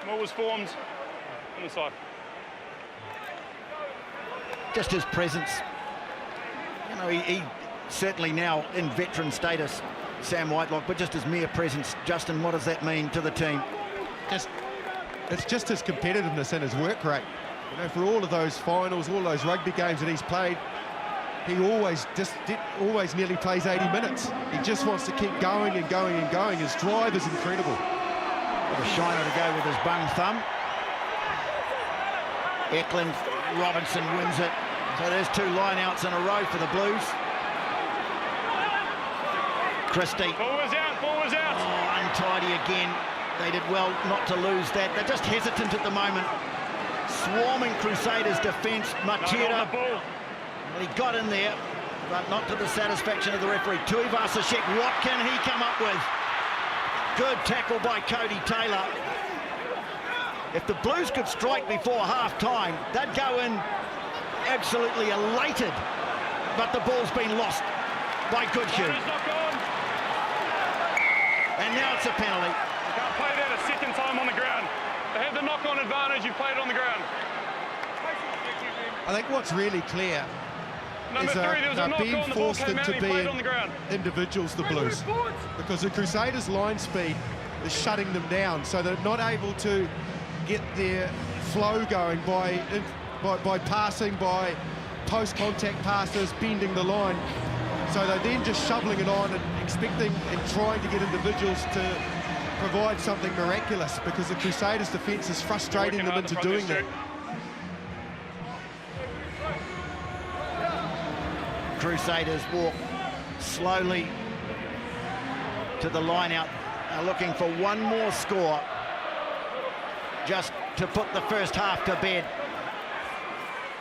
More was formed on the side. Just his presence. You know, he certainly now in veteran status, Sam Whitelock, but just his mere presence. Justin, what does that mean to the team? It's just his competitiveness and his work rate. You know, for all of those finals, all those rugby games that he's played, he always nearly plays 80 minutes. He just wants to keep going and going and going. His drive is incredible. What a shiner to go with his bung thumb. Eklund, Robinson wins it. So there's two line-outs in a row for the Blues. Christie. Ball was out, ball was out. Oh, untidy again. They did well not to lose that. They're just hesitant at the moment. Swarming Crusaders defence. Matera. Well, he got in there, but not to the satisfaction of the referee. Tuivasa-Sheck, what can he come up with? Good tackle by Cody Taylor. If the Blues could strike before half-time, they'd go in absolutely elated. But the ball's been lost by Goodhue. And now it's a penalty. You can't play that a second time on the ground. They have the knock-on advantage, you play it on the ground. I think what's really clear is they're being forced into being individuals, the Blues, because the Crusaders' line speed is shutting them down, so they're not able to get their flow going by passing, by post-contact passes, bending the line. So they're then just shoveling it on and expecting and trying to get individuals to provide something miraculous, because the Crusaders' defence is frustrating them into doing that. Crusaders walk slowly to the line out, looking for one more score just to put the first half to bed.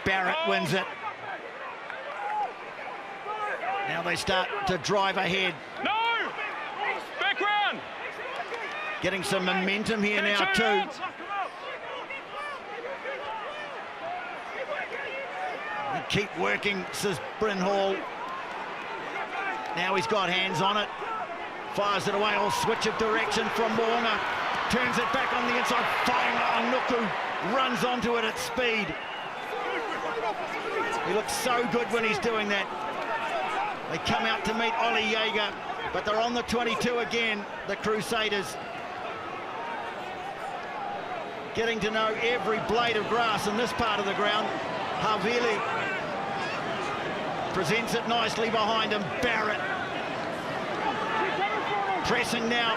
Barrett wins it. Now they start to drive ahead. No! Back round! Getting some momentum here now too. They keep working, says Bryn Hall. Now he's got hands on it. Fires it away, all switch of direction from Moonga. Turns it back on the inside. Nuku runs onto it at speed. He looks so good when he's doing that. They come out to meet Ollie Jaeger, but they're on the 22 again, the Crusaders. Getting to know every blade of grass in this part of the ground. Havili presents it nicely behind him. Barrett pressing now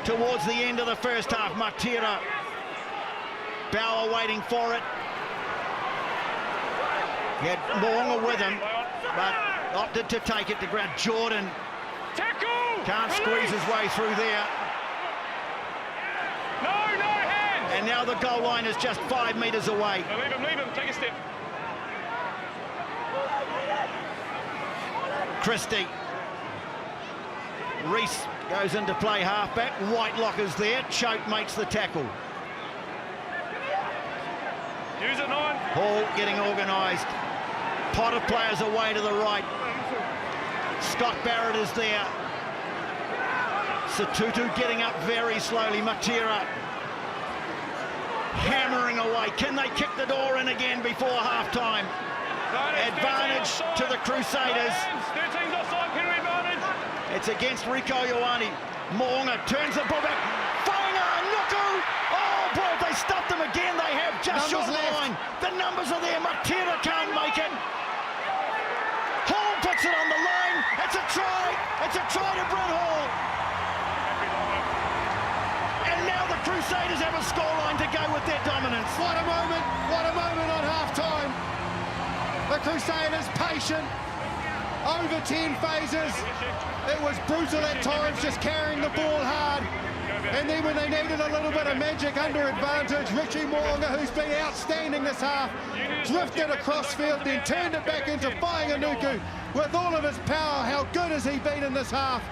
towards the end of the first half. Matira, Bauer waiting for it. He had Moonga with him, but opted to take it to ground. Jordan can't squeeze his way through there. No hands! And now the goal line is just 5 metres away. No, leave him, take a step. Christie. Reese goes into play halfback. Whitelock is there. Choate makes the tackle. Use it, 9. Hall getting organised. Pot of players away to the right. Scott Barrett is there. Satutu getting up very slowly. Matira hammering away. Can they kick the door in again before half-time? Advantage to the Crusaders. 13's offside, penalty advantage. It's against Rico Ioane. Moonga turns the ball back. Whainga, Nuku. Oh boy, if they stopped them again, they have just short of the line. The numbers are there. Matira can't make it. Hall puts it on the line. It's a try. It's a try to Bryn Hall. And now the Crusaders have a scoreline to go with their dominance. What a moment on half-time. The Crusaders patient, over 10 phases. It was brutal at times, just carrying the ball hard. And then when they needed a little bit of magic under advantage, Richie Moonga, who's been outstanding this half, drifted across field, then turned it back into Whainga with all of his power. How good has he been in this half?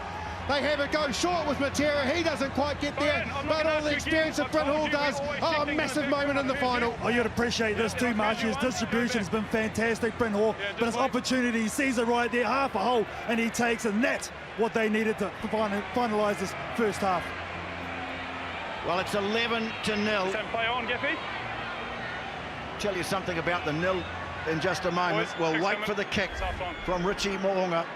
They have it go short with Matera. He doesn't quite get there, but all the experience that Bryn Hall does. Oh, a massive moment in the final. Oh, you'd appreciate this too, Marshall. His distribution has been fantastic, Bryn Hall, but his opportunity, he sees it right there, half a hole, and he takes it, and that's what they needed to finalise this first half. Well, it's 11-0. Play on, Gaffy. Tell you something about the nil in just a moment. Boys, we'll wait for the kick from Richie Moonga.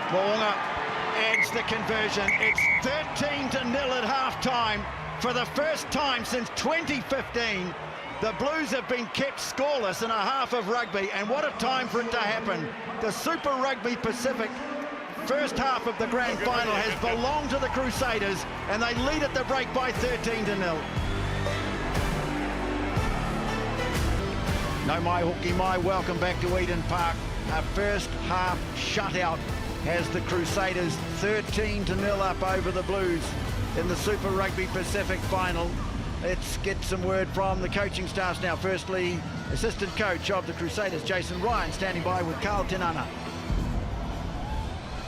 Moonga adds the conversion. It's 13-0 at half-time. For the first time since 2015, the Blues have been kept scoreless in a half of rugby, and what a time for it to happen. The Super Rugby Pacific first half of the grand final has belonged to the Crusaders, and they lead at the break by 13-0. No mai hoki mai, welcome back to Eden Park. A first half shutout has the Crusaders 13-0 up over the Blues in the Super Rugby Pacific final. Let's get some word from the coaching staffs now. Firstly, assistant coach of the Crusaders, Jason Ryan, standing by with Carl Tinana.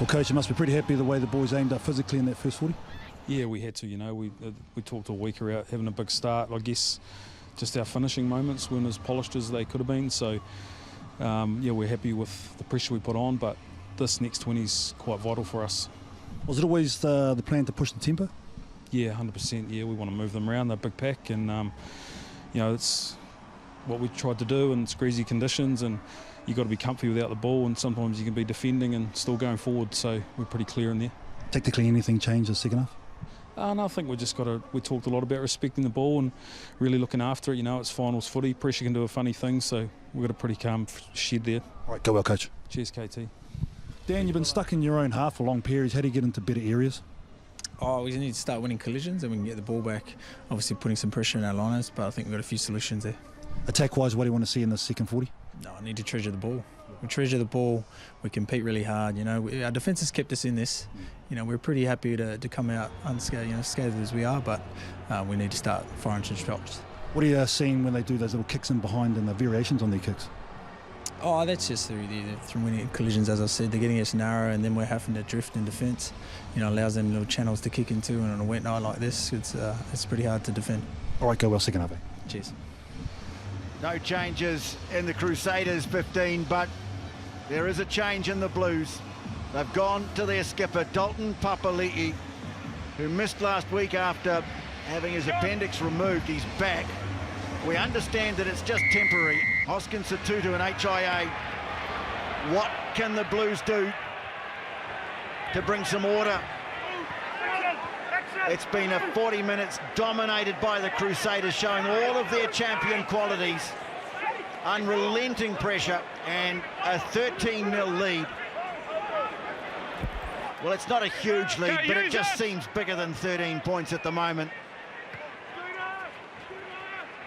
Well, coach, you must be pretty happy the way the boys aimed up physically in that first 40. Yeah, we had to, you know, we talked all week about having a big start. I guess just our finishing moments weren't as polished as they could have been. So, yeah, we're happy with the pressure we put on, but this next 20 is quite vital for us. Was it always the plan to push the tempo? Yeah, 100%. Yeah, we want to move them around. They're a big pack, and you know, it's what we tried to do in screezy conditions, and you've got to be comfy without the ball, and sometimes you can be defending and still going forward, so we're pretty clear in there. Tactically, anything changed the second half? No, I think we talked a lot about respecting the ball and really looking after it. You know, it's finals footy. Pressure can do a funny thing, so we've got a pretty calm shed there. All right, go well, coach. Cheers, KT. Dan, you've been stuck in your own half for long periods. How do you get into better areas? Oh, we need to start winning collisions and we can get the ball back. Obviously putting some pressure in our liners, but I think we've got a few solutions there. Attack-wise, what do you want to see in the second 40? No, I need to treasure the ball. We treasure the ball. We compete really hard. You know, our defence has kept us in this. You know, we're pretty happy to come out unscathed, scathed as we are, but we need to start firing some shots. What are you seeing when they do those little kicks in behind and the variations on their kicks? Oh, that's just through winning collisions, as I said. They're getting us narrow, and then we're having to drift in defence. You know, allows them little channels to kick into, and on a wet night like this, it's pretty hard to defend. All right, go well, second half. Cheers. No changes in the Crusaders 15, but there is a change in the Blues. They've gone to their skipper, Dalton Papali'i, who missed last week after having his appendix removed. He's back. We understand that it's just temporary. Hoskins Satutu and HIA. What can the Blues do to bring some order? It's been a 40 minutes dominated by the Crusaders, showing all of their champion qualities. Unrelenting pressure and a 13-0 lead. Well, it's not a huge lead, but it just seems bigger than 13 points at the moment.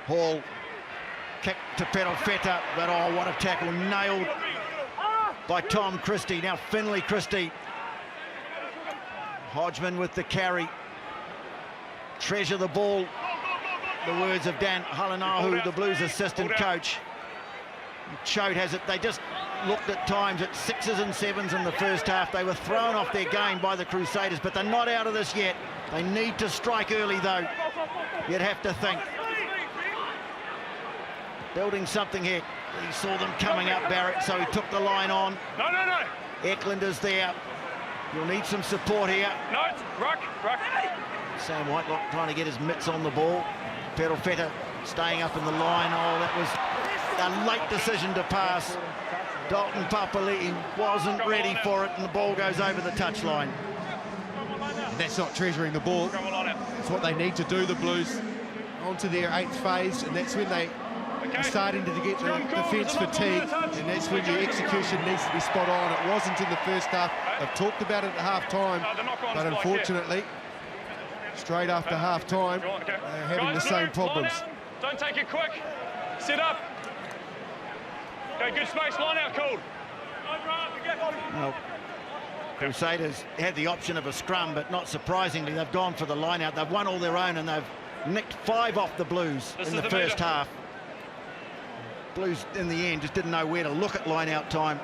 Hall, kick to Perofeta, but oh, what a tackle, nailed by Tom Christie. Now Finlay Christie. Hodgman with the carry. Treasure the ball. The words of Dan Halanahu, the Blues assistant coach. Choate has it. They just looked at times at 6s and 7s in the first half. They were thrown off their game by the Crusaders, but they're not out of this yet. They need to strike early, though, you'd have to think. Building something here. He saw them coming up, Barrett, so he took the line on. No. Eklund is there. You'll need some support here. No, ruck. Sam Whitelock trying to get his mitts on the ball. Perofeta staying up in the line. Oh, that was a late decision to pass. Dalton Papali'i wasn't ready for it, and the ball goes over the touchline. And that's not treasuring the ball. It's what they need to do, the Blues, onto their 8th phase, and that's when they are starting to get the defence fatigue, and that's when your execution needs to be spot on. It wasn't in the first half. They've talked about it at half-time, but unfortunately, straight after half-time, they're having the same problems. Don't take it quick. Sit up. Okay, good space. Line out, cool. Well, Crusaders had the option of a scrum, but not surprisingly, they've gone for the line out. They've won all their own, and they've nicked 5 off the Blues in the first half. Blues, in the end, just didn't know where to look at line-out time.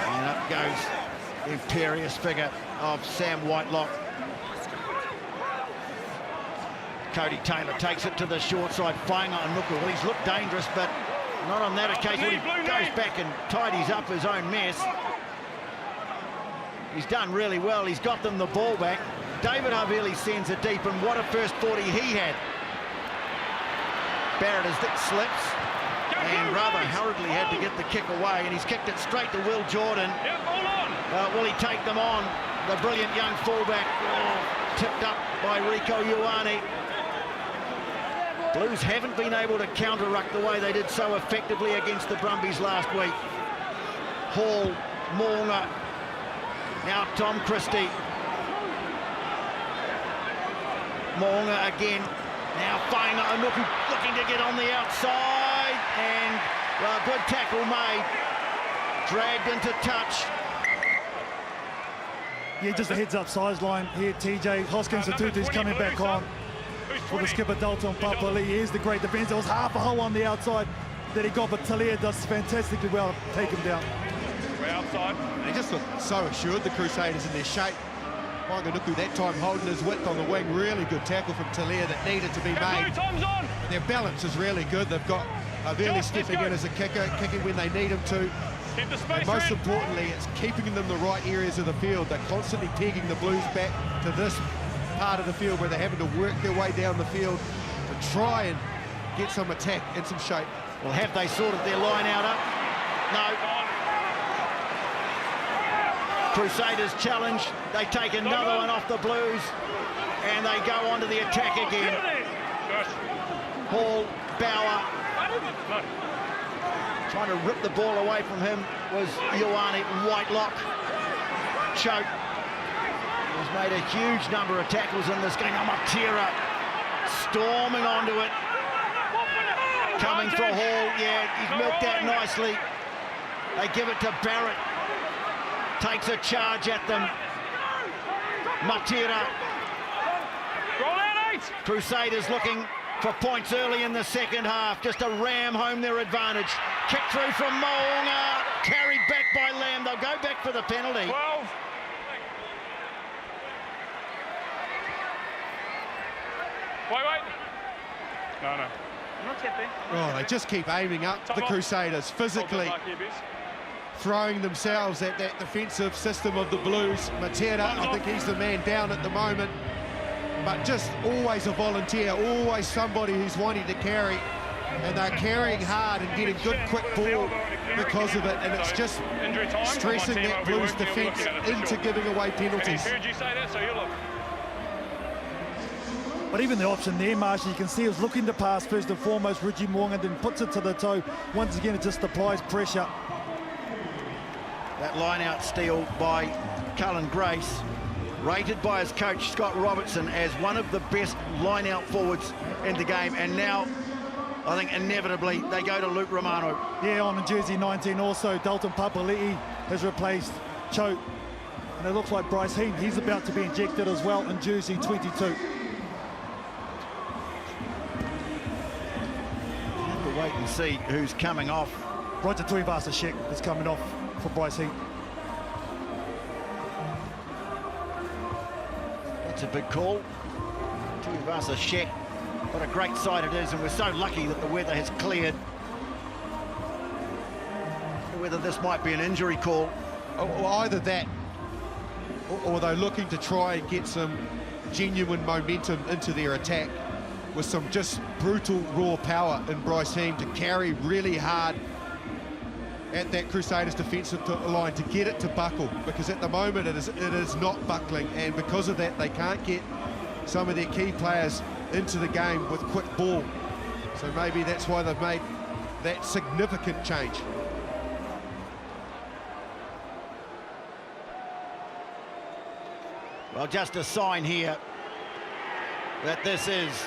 And up goes the imperious figure of Sam Whitelock. Cody Taylor takes it to the short side. Whainga Anuku. Well, he's looked dangerous, but not on that occasion. He goes back and tidies up his own mess. He's done really well. He's got them the ball back. David Havili sends it deep, and what a first 40 he had. Barrett as it slips, and rather hurriedly had to get the kick away, and he's kicked it straight to Will Jordan. Will he take them on? The brilliant young fullback, tipped up by Rico Ioane. Blues haven't been able to counter-ruck the way they did so effectively against the Brumbies last week. Hall, Moonga, now Tom Christie. Moonga again, now Whainga Anuku looking to get on the outside, and well, good tackle made, dragged into touch. Yeah, just a heads-up size line here, TJ. Hoskins Satutu's coming back on for the skipper Dalton Papali'i. Here's the great defence. There was half a hole on the outside that he got, but Talia does fantastically well to take him down. We're outside. They just look so assured, the Crusaders, in their shape. Whanganuku that time holding his width on the wing. Really good tackle from Talia that needed to be made. Their balance is really good. They've got Havili stepping in as a kicker, kicking when they need him to. And most importantly, it's keeping them in the right areas of the field. They're constantly pegging the Blues back to this part of the field where they're having to work their way down the field to try and get some attack and some shape. Well, have they sorted their line out up? No. Crusaders challenge. They take another one off the Blues, and they go on to the attack again. Hall, Bauer, Trying to rip the ball away from him was Ioane Whitelock. Choke. He's made a huge number of tackles in this game. Matera storming onto it. Coming for Hall. Yeah, he's milked that nicely. They give it to Barrett. Takes a charge at them. Matera. Crusaders looking for points early in the second half, just to ram home their advantage. Kick through from Moonga, carried back by Lamb. They'll go back for the penalty. 12. Wait. No. Not yet, Ben. Oh, they just keep aiming up, the Crusaders, physically throwing themselves at that defensive system of the Blues. Matera, I think he's the man down at the moment, but just always a volunteer, always somebody who's wanting to carry, and they're carrying hard and getting good quick ball because of it, and it's just stressing that Blues defence into giving away penalties. Heard you say that, so you look. But even the option there, Marshall, you can see he was looking to pass first and foremost, Richie Moonga, then puts it to the toe. Once again, it just applies pressure. That line-out steal by Cullen Grace, rated by his coach, Scott Robertson, as one of the best line-out forwards in the game. And now, I think, inevitably, they go to Luke Romano. Yeah, on in jersey 19 also, Dalton Papali'i has replaced Choke. And it looks like Bryce Heem, he's about to be injected as well in jersey 22. We'll wait and see who's coming off. Roger Tuivasa-Sheck is coming off for Bryce Heem. That's a big call. Tuivasa-Sheck. What a great sight it is, and we're so lucky that the weather has cleared. Whether this might be an injury call. Well, either that, or they're looking to try and get some genuine momentum into their attack with some just brutal raw power in Bryce Heem to carry really hard at that Crusaders defensive line to get it to buckle, because at the moment it is not buckling, and because of that they can't get some of their key players into the game with quick ball. So maybe that's why they've made that significant change. Well, just a sign here that this is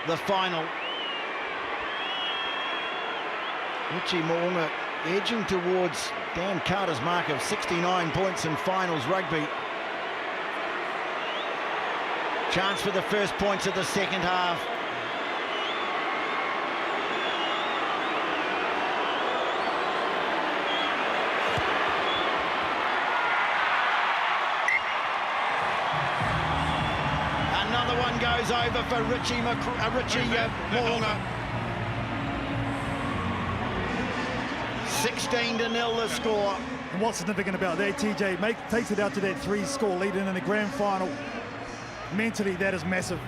the final. Richie Moonga edging towards Dan Carter's mark of 69 points in finals rugby. Chance for the first points of the second half. Another one goes over for Richie Moonga. 16-0 the score. And what's significant about that, TJ, takes it out to that 3-score lead in the grand final. Mentally, that is massive.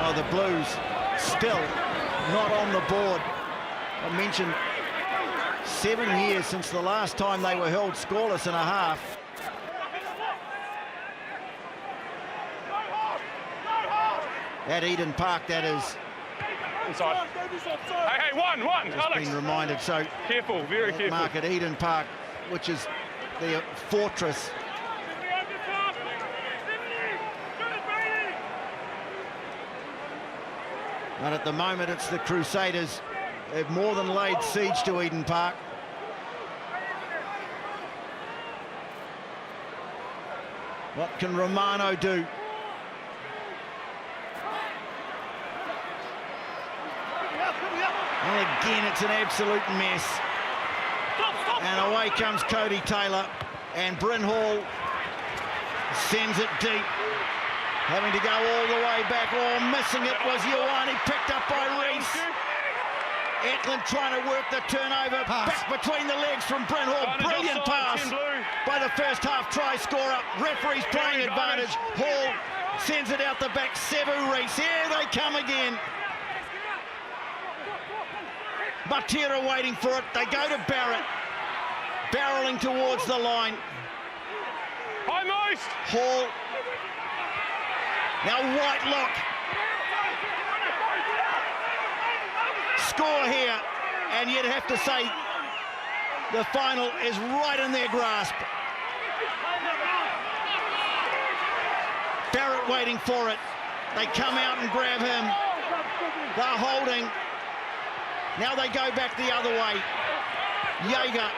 Oh, the Blues still not on the board. I mentioned 7 years since the last time they were held scoreless in a half. At Eden Park, that is. Inside. Hey, one, Just Alex. been reminded, so careful, very careful. Mark at Eden Park, which is the fortress. But at the moment, it's the Crusaders. They've more than laid siege to Eden Park. What can Romano do? Well, again, it's an absolute mess. And away comes Cody Taylor, and Bryn Hall sends it deep. Having to go all the way back. Oh, missing it was Ioane, picked up by Reese. Eklund trying to work the turnover. Back between the legs from Bryn Hall. Brilliant pass by the first half try scorer. Referee's playing advantage. Hall sends it out the back. Sevu Reese. Here they come again. Matera waiting for it. They go to Barrett. Barreling towards the line. High most. Hall Now Whitelock. Score here, and you'd have to say the final is right in their grasp. Barrett waiting for it. They come out and grab him. They're holding. Now they go back the other way. Jaeger.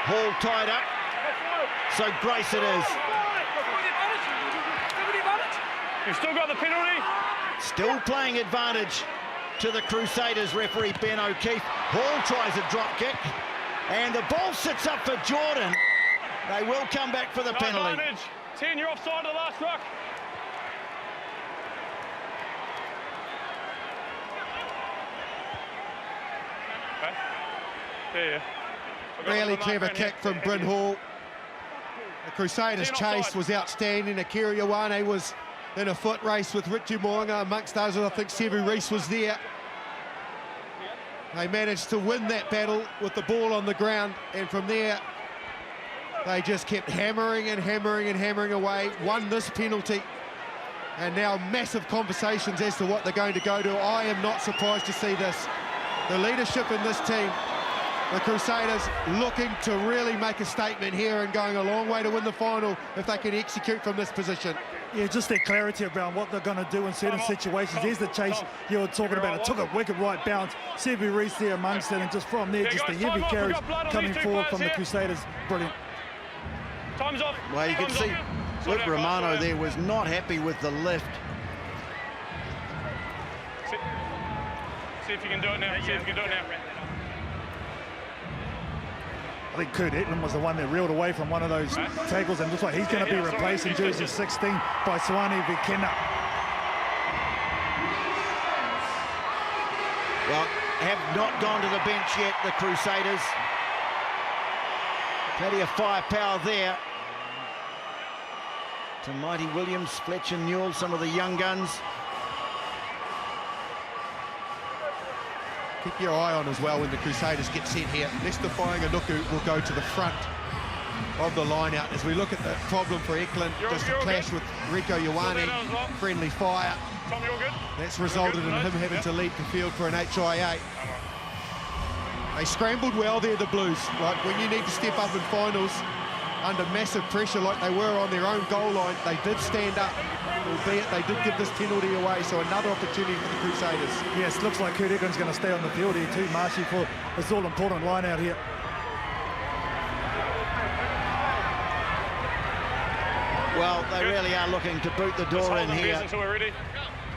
Hall tied up. So Grace it is. You've still got the penalty. Still playing advantage to the Crusaders, referee Ben O'Keefe. Hall tries a drop kick, and the ball sits up for Jordan. They will come back for the penalty. Advantage. 10, you're offside the last ruck. Okay. There. Really clever kick from Bryn Hall. The Crusaders' chase was outstanding. Akira Ioane was in a foot race with Richie Mo'unga. Amongst those, I think Sevu Reece was there. They managed to win that battle with the ball on the ground, and from there they just kept hammering and hammering and hammering away, won this penalty, and now massive conversations as to what they're going to go to. I am not surprised to see this. The leadership in this team, the Crusaders looking to really make a statement here and going a long way to win the final if they can execute from this position. Yeah, just their clarity around what they're going to do in certain situations. There's the chase you were talking about. It took a wicked right bounce. Sevu Reece there amongst it, and just from there, just the heavy carries coming forward from the Crusaders. Brilliant. Time's off. Well, you can see Luke Romano there was not happy with the lift. See if you can do it now. See if you can do it now. I think Kurt Eklund was the one that reeled away from one of those tackles, and looks like he's going to be replaced in jersey 16 by Suani Vikena. Well, have not gone to the bench yet, the Crusaders. Plenty of firepower there. To Mighty Williams, Fletcher Newell, some of the young guns. Keep your eye on as well when the Crusaders get set here. Lester Fainganuku will go to the front of the line out. As we look at the problem for Eklund, just a clash with Rieko Ioane, friendly fire. Tom, you're good. That's resulted in him having to leave the field for an HIA. They scrambled well there, the Blues. Like when you need to step up in finals under massive pressure like they were on their own goal line, they did stand up, albeit they did give this penalty away, so another opportunity for the Crusaders. Yes, looks like Kurt Eklund's going to stay on the field here too, Marshy, for this all-important line out here. Well, they really are looking to boot the door in here. Until we're ready.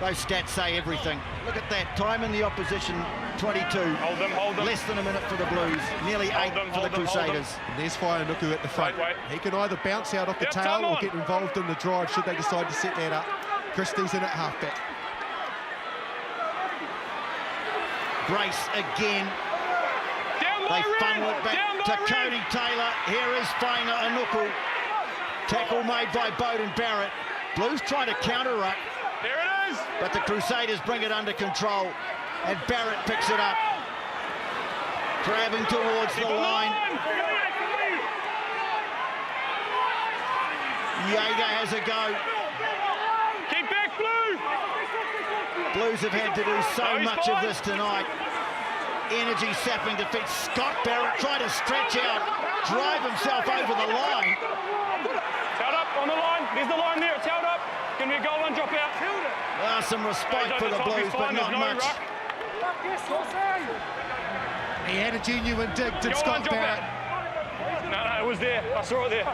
Those stats say everything. Look at that, time in the opposition, 22. Hold them. Less than a minute for the Blues, nearly 8 for the Crusaders. And there's Fainganuku at the front. Wait. He can either bounce out off the tail or get involved in the drive should they decide to set that up. Christie's in at halfback. Grace again. They funnel it back to Cody Taylor. Here is Fainganuku. Tackle made by Beauden Barrett. Blues trying to counter-ruck. There it is. But the Crusaders bring it under control. And Barrett picks it up. Grabbing towards the line. Jaeger has a go. Keep back, Blue. Blues have had to do so much of this tonight. Energy sapping defeat. Scott Barrett trying to stretch out, drive himself over the line. Held up on the line. There's the line there. It's held up. Going to be a goal line drop out. Some respite for the Blues, but not much. He had a genuine dig, did Scott Barrett. No, it was there. I saw it there.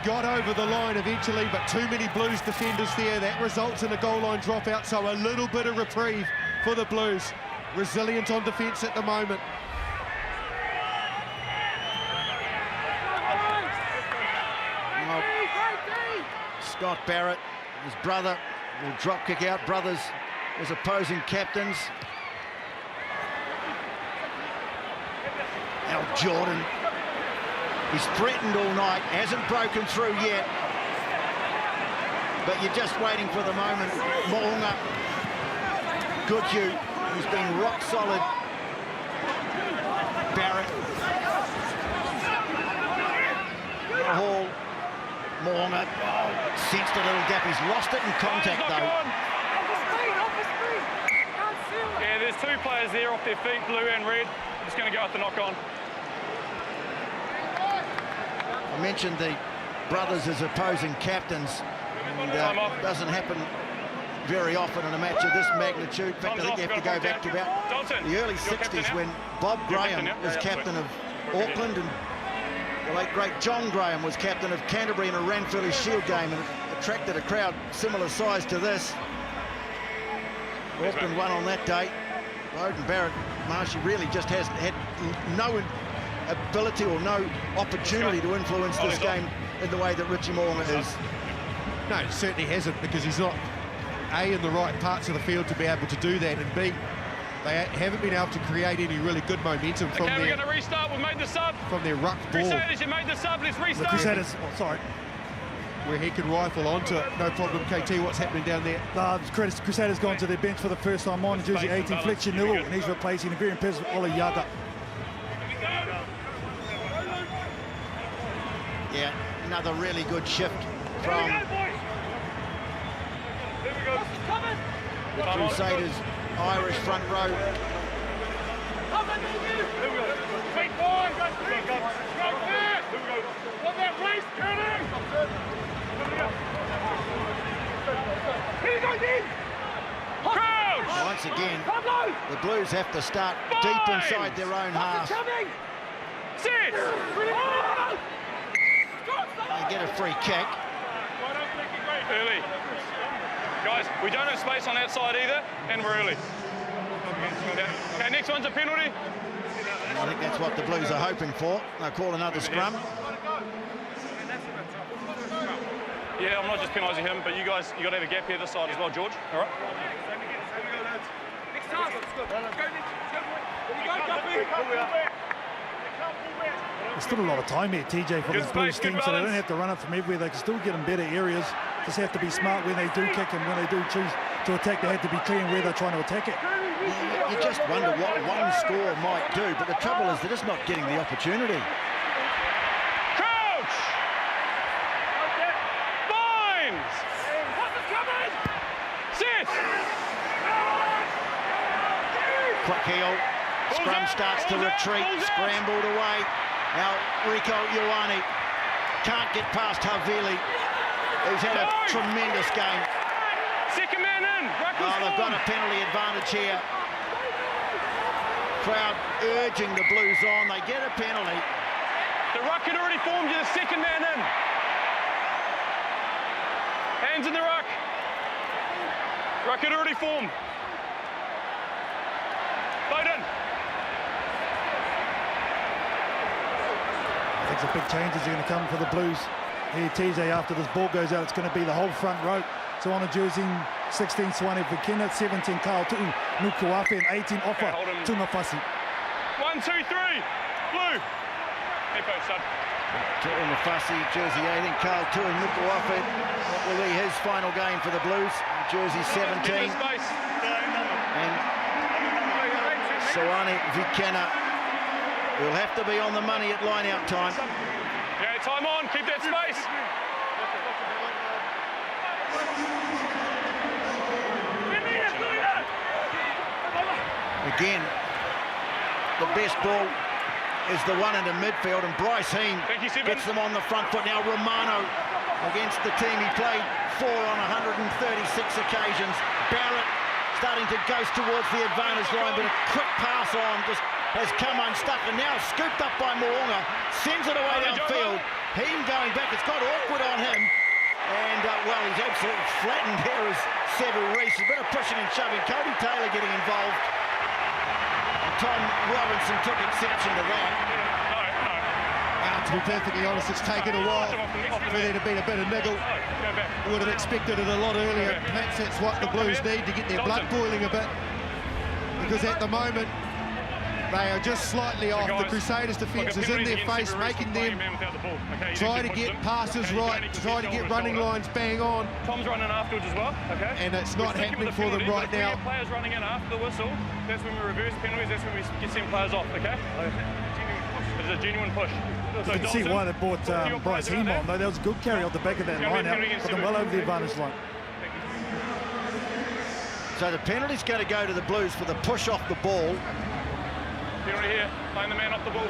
Got over the line eventually, but too many Blues defenders there. That results in a goal line dropout, so a little bit of reprieve for the Blues. Resilient on defence at the moment. Well, Scott Barrett, his brother, will drop kick out. Brothers as opposing captains. Now Jordan, he's threatened all night, hasn't broken through yet. But you're just waiting for the moment. Mo'unga, Goodhue, who's been rock solid. Barrett. Hall Moonga sensed a little gap. He's lost it in contact, though. Yeah, there's two players there off their feet, blue and red. Just going to go with the knock-on. I mentioned the brothers as opposing captains, and doesn't happen very often in a match of this magnitude. In fact, I think you have to go back to about the early 60s when Bob Graham was captain of Auckland, and the late great John Graham was captain of Canterbury in a Ranfurly Shield game, and attracted a crowd similar size to this. Auckland won on that day. Beauden, Barrett, Marshy really just hasn't had no ability or no opportunity to influence this game in the way that Richie Moonga is. No, he certainly hasn't, because he's not, A, in the right parts of the field to be able to do that, and B, they haven't been able to create any really good momentum from we're going to restart. We've made the sub. From their ruck ball. Crusaders, you made the sub. Let's restart. The Crusaders, sorry. Where he can rifle onto it. No problem, KT. What's happening down there? Crusaders gone to their bench for the first time on. Jersey 18, Fletcher Newell, and he's replacing the very impressive Ollie Yaga. Yeah, another really good shift from the Crusaders' Irish front row. Once again, the Blues have to start deep inside their own half. They get a free kick. Early. Guys, we don't have space on that side either, and we're early. Okay, next one's a penalty. I think that's what the Blues are hoping for. They'll call another scrum. Yeah, I'm not just penalising him, but you guys, you got to have a gap here this side as well, George. All right. There's still a lot of time here, TJ, for this Blues team, so they don't have to run it from everywhere. They can still get in better areas. Just have to be smart when they do kick, and when they do choose to attack, they have to be clear where they're trying to attack it. You just wonder what one score might do, but the trouble is they're just not getting the opportunity. Crouch! Binds! Sit! Quick heel. Scrum starts to retreat, scrambled away. Now Rico Ioane can't get past Havili, who's had a tremendous game. Second man in. They've got a penalty advantage here. Crowd urging the Blues on. They get a penalty. The ruck had already formed. You're the second man in. Hands in the ruck. Ruck had already formed. Beauden. I think the big changes are going to come for the Blues. Here, TJ, after this ball goes out, it's going to be the whole front row. So on the jersey, 16 Swane Vikina, 17 Carl Tu'u Nukuafe, and 18 Offa Tumafasi. 1, 2, 3, blue. Epo sub. Tumafasi, jersey 18, Carl Tu'u Nukuafe. What will be his final game for the Blues? Jersey 17. And Swane Vikina will have to be on the money at line-out time. Yeah, time on. Keep that space. Again, the best ball is the one into midfield, and Bryce Heem gets them on the front foot. Now Romano against the team he played for on 136 occasions. Barrett starting to ghost towards the advantage line, but a quick pass on just has come unstuck, and now scooped up by Moonga, sends it away downfield. Heem going back, it's got awkward on him, and well, he's absolutely flattened here as Sevu Reece. A bit of pushing and shoving, Cody Taylor getting involved. And Tom Robinson took exception to that. To be perfectly honest, it's taken a while for there to be a bit of niggle. Would have expected it a lot earlier. Perhaps that's what the Blues need to get their blood boiling a bit, because at the moment they are just slightly off. The Crusaders' defence is in their face, making them try to get passes right, try to get running lines bang on. Tom's running afterwards as well, okay? And it's not happening for them right now. If players running in after the whistle, that's when we reverse penalties, that's when we get some players off, okay? It's a genuine push. So You can see why they brought Bryce Heem on, though. That was a good carry off the back of that line out. Got them well over the advantage line. So the penalty's going to go to the Blues for the push off the ball. Penalty here, playing the man off the ball.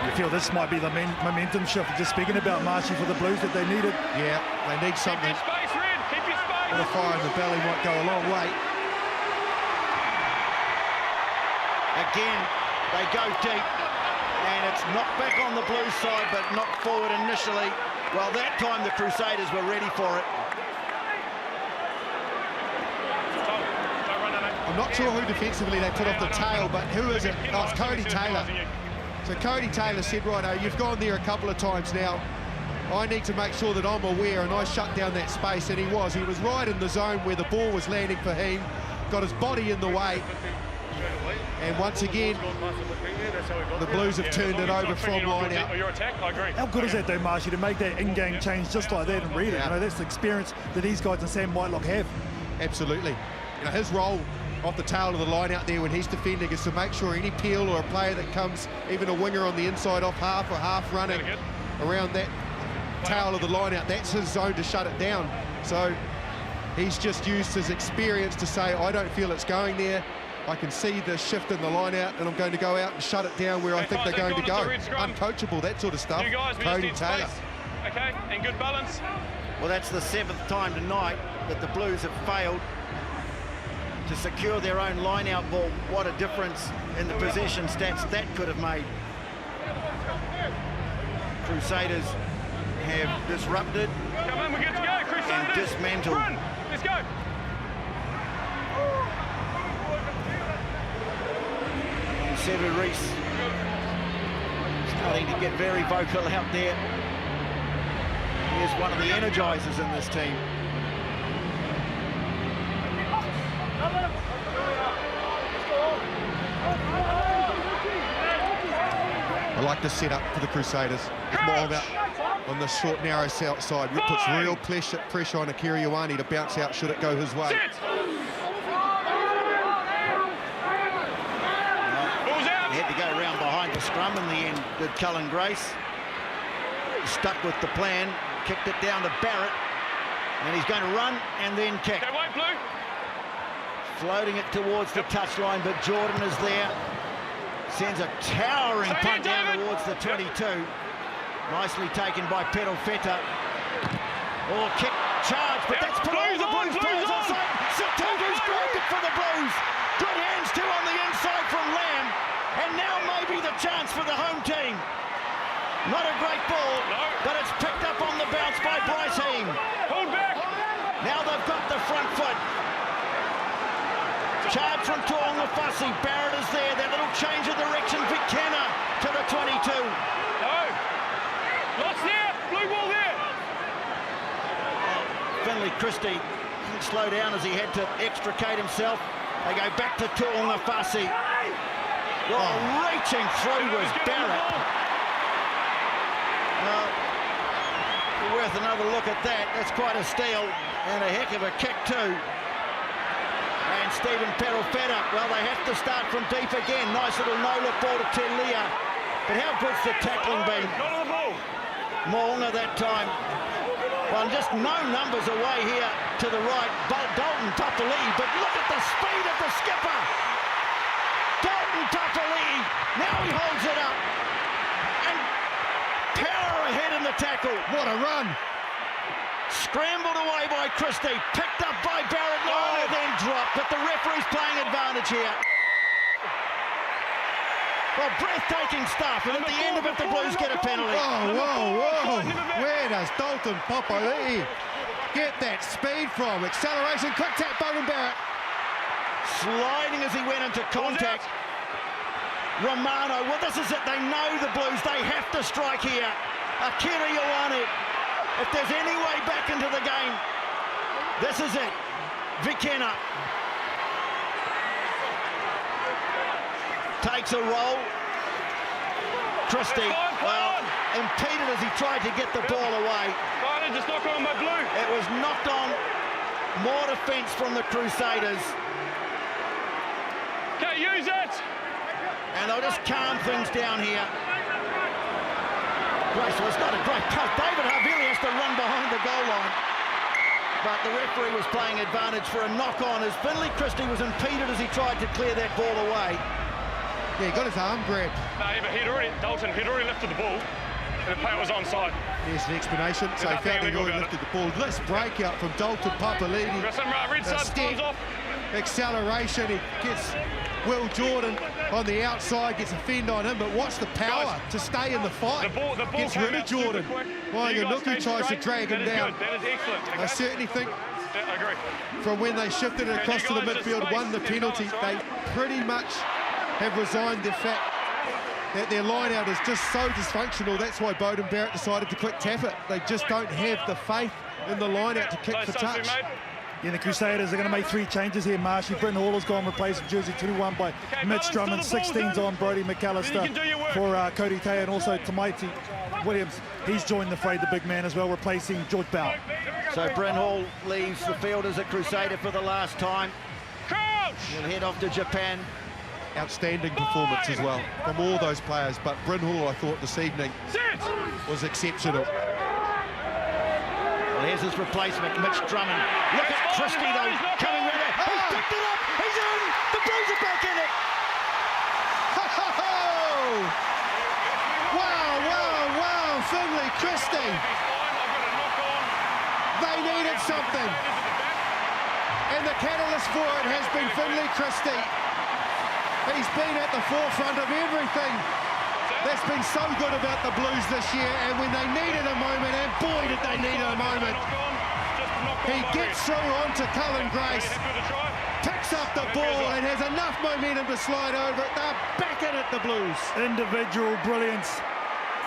You feel this might be the momentum shift. Just speaking about Marshy for the Blues that they needed. Yeah, they need something. Keep your space, Red. Keep your space. A fire in the belly might go a long way. Again, they go deep, and it's knocked back on the Blues side, but knocked forward initially. Well, that time the Crusaders were ready for it. I'm not sure who defensively they put off the tail, but who is it? Oh, it's Cody Taylor. So Cody Taylor said, righto, you've gone there a couple of times now. I need to make sure that I'm aware, and I shut down that space, and he was. He was right in the zone where the ball was landing for him, got his body in the way, and once again, the Blues have turned it over from line out. Your attack, I agree. How good is that, though, Marshy, to make that in-game change just like that and read it? You know, that's the experience that these guys and Sam Whitelock have. Absolutely. You know, his role off the tail of the line out there when he's defending is to make sure any peel or a player that comes, even a winger on the inside off half or half running around that tail of the line out, that's his zone to shut it down. So he's just used his experience to say, I don't feel it's going there. I can see the shift in the line out, and I'm going to go out and shut it down where I think they're going to go. Uncoachable, that sort of stuff. You guys, Cody Taylor. Okay, and good balance. Well, that's the 7th time tonight that the Blues have failed to secure their own line-out ball. What a difference in the possession stats that could have made. Crusaders have disrupted. Come on, we're good to go, Crusaders. And dismantled. Run. Let's go. And Super Reese starting to get very vocal out there. He is one of the energizers in this team. I like the setup for the Crusaders. It's more about on the short, narrow side. It puts real pressure on Akira Ioane to bounce out should it go his way. He had to go around behind the scrum in the end, did Cullen Grace. Stuck with the plan, kicked it down to Barrett, and he's going to run and then kick. Okay, wait, Blue. Floating it towards the touchline, but Jordan is there. Sends a towering punt down towards the 22. Nicely taken by Pedal Feta. Oh, kick, charge, but that's put all the Blues players offside. Satotu's grabbed it for the Blues. Good hands too on the inside from Lamb. And now maybe the chance for the home team. Not a great ball, but it's picked up on the bounce by Bryce Heem. Hold back. Now they've got the front foot. Charge from Tuonga Fussy. Barrett is there. That little change of direction. Vickenna to the 22. No. Lots there. Blue ball there. Finley Christie didn't slow down as he had to extricate himself. They go back to Tuonga Fussy. Oh, reaching through was Barrett. Worth another look at that. That's quite a steal and a heck of a kick too. And Stephen Perofeta, well, they have to start from deep again. Nice little no-look ball to Telia. But how good's the tackling been? Not on the ball. Moonga that time. Well, just no numbers away here to the right. Dalton Topoli, but look at the speed of the skipper. Dalton Topoli, now he holds it up. And power ahead in the tackle. What a run. Scrambled away by Christie, picked up by Barrett, then dropped, but the referee's playing advantage here. Well, breathtaking stuff, and at the end of it, the Blues get a penalty. Oh, whoa. Where does Dalton Popoli get that speed from? Acceleration, quick tap, Beauden Barrett. Sliding as he went into contact. Romano, well, this is it. They know the Blues. They have to strike here. Akira Ioane. If there's any way back into the game, this is it. Vickenna takes a roll. Christie, well, impeded as he tried to get the ball away. Just knock on my Blue. It was knocked on. More defence from the Crusaders. Okay, use it. And they'll just calm things down here. Grace was not a great cut. David Havili has to run behind the goal line. But the referee was playing advantage for a knock-on as Finlay Christie was impeded as he tried to clear that ball away. Yeah, he got his arm grabbed. No, but Dalton had already lifted the ball, and the player was onside. There's the explanation. So he felt he'd already lifted the ball. This breakout from Dalton Papali'i. Got some red side spawns off. Acceleration. He gets Will Jordan on the outside, gets a fend on him, but what's the power to stay in the fight? The ball gets rid of Jordan. Inaugural tries to drag him down. That is excellent. Okay. I certainly think I agree. from when they shifted it across to the midfield, won the penalty, they pretty much have resigned the fact that their line-out is just so dysfunctional. That's why Beauden Barrett decided to quick tap it. They just don't have the faith in the line-out to kick for touch. Yeah, the Crusaders are going to make 3 changes here, Marshy. Britton Hall has gone replacing jersey 21 by Mitch Drummond. 16's on Brody McAllister for Cody Tay, and also Tamaiti Williams. He's joined the fray, the big man as well, replacing George Bell. So Bryn Hall leaves the field as a Crusader for the last time. He'll head off to Japan. Outstanding performance as well from all those players, but Bryn Hall, I thought, this evening was exceptional. Well, here's his replacement, Mitch Drummond. Look at Christie, though, coming with it. He's picked it up. He's in. The Blues are back in it. Wow, Finlay Christie. They needed something. And the catalyst for it has been Finlay Christie. He's been at the forefront of everything that's been so good about the Blues this year, and when they needed a moment, and boy did they need a moment, he gets through onto Cullen Grace, picks up the ball and has enough momentum to slide over it. They're back in it, the Blues. Individual brilliance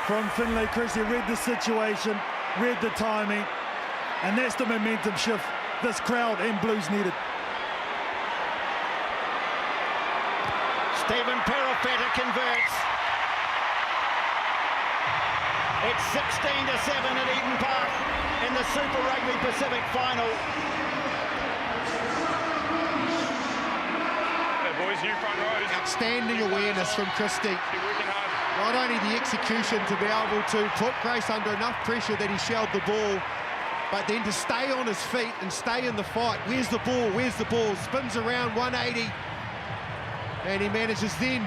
from Finlay Christie. Read the situation, read the timing, and that's the momentum shift this crowd and Blues needed. Stephen Perofeta converts. It's 16-7 at Eden Park in the Super Rugby Pacific final. Hey boys, you front rows. Outstanding awareness from Christie. Not only the execution to be able to put Grace under enough pressure that he shelled the ball, but then to stay on his feet and stay in the fight. Where's the ball? Where's the ball? Spins around 180. And he manages then,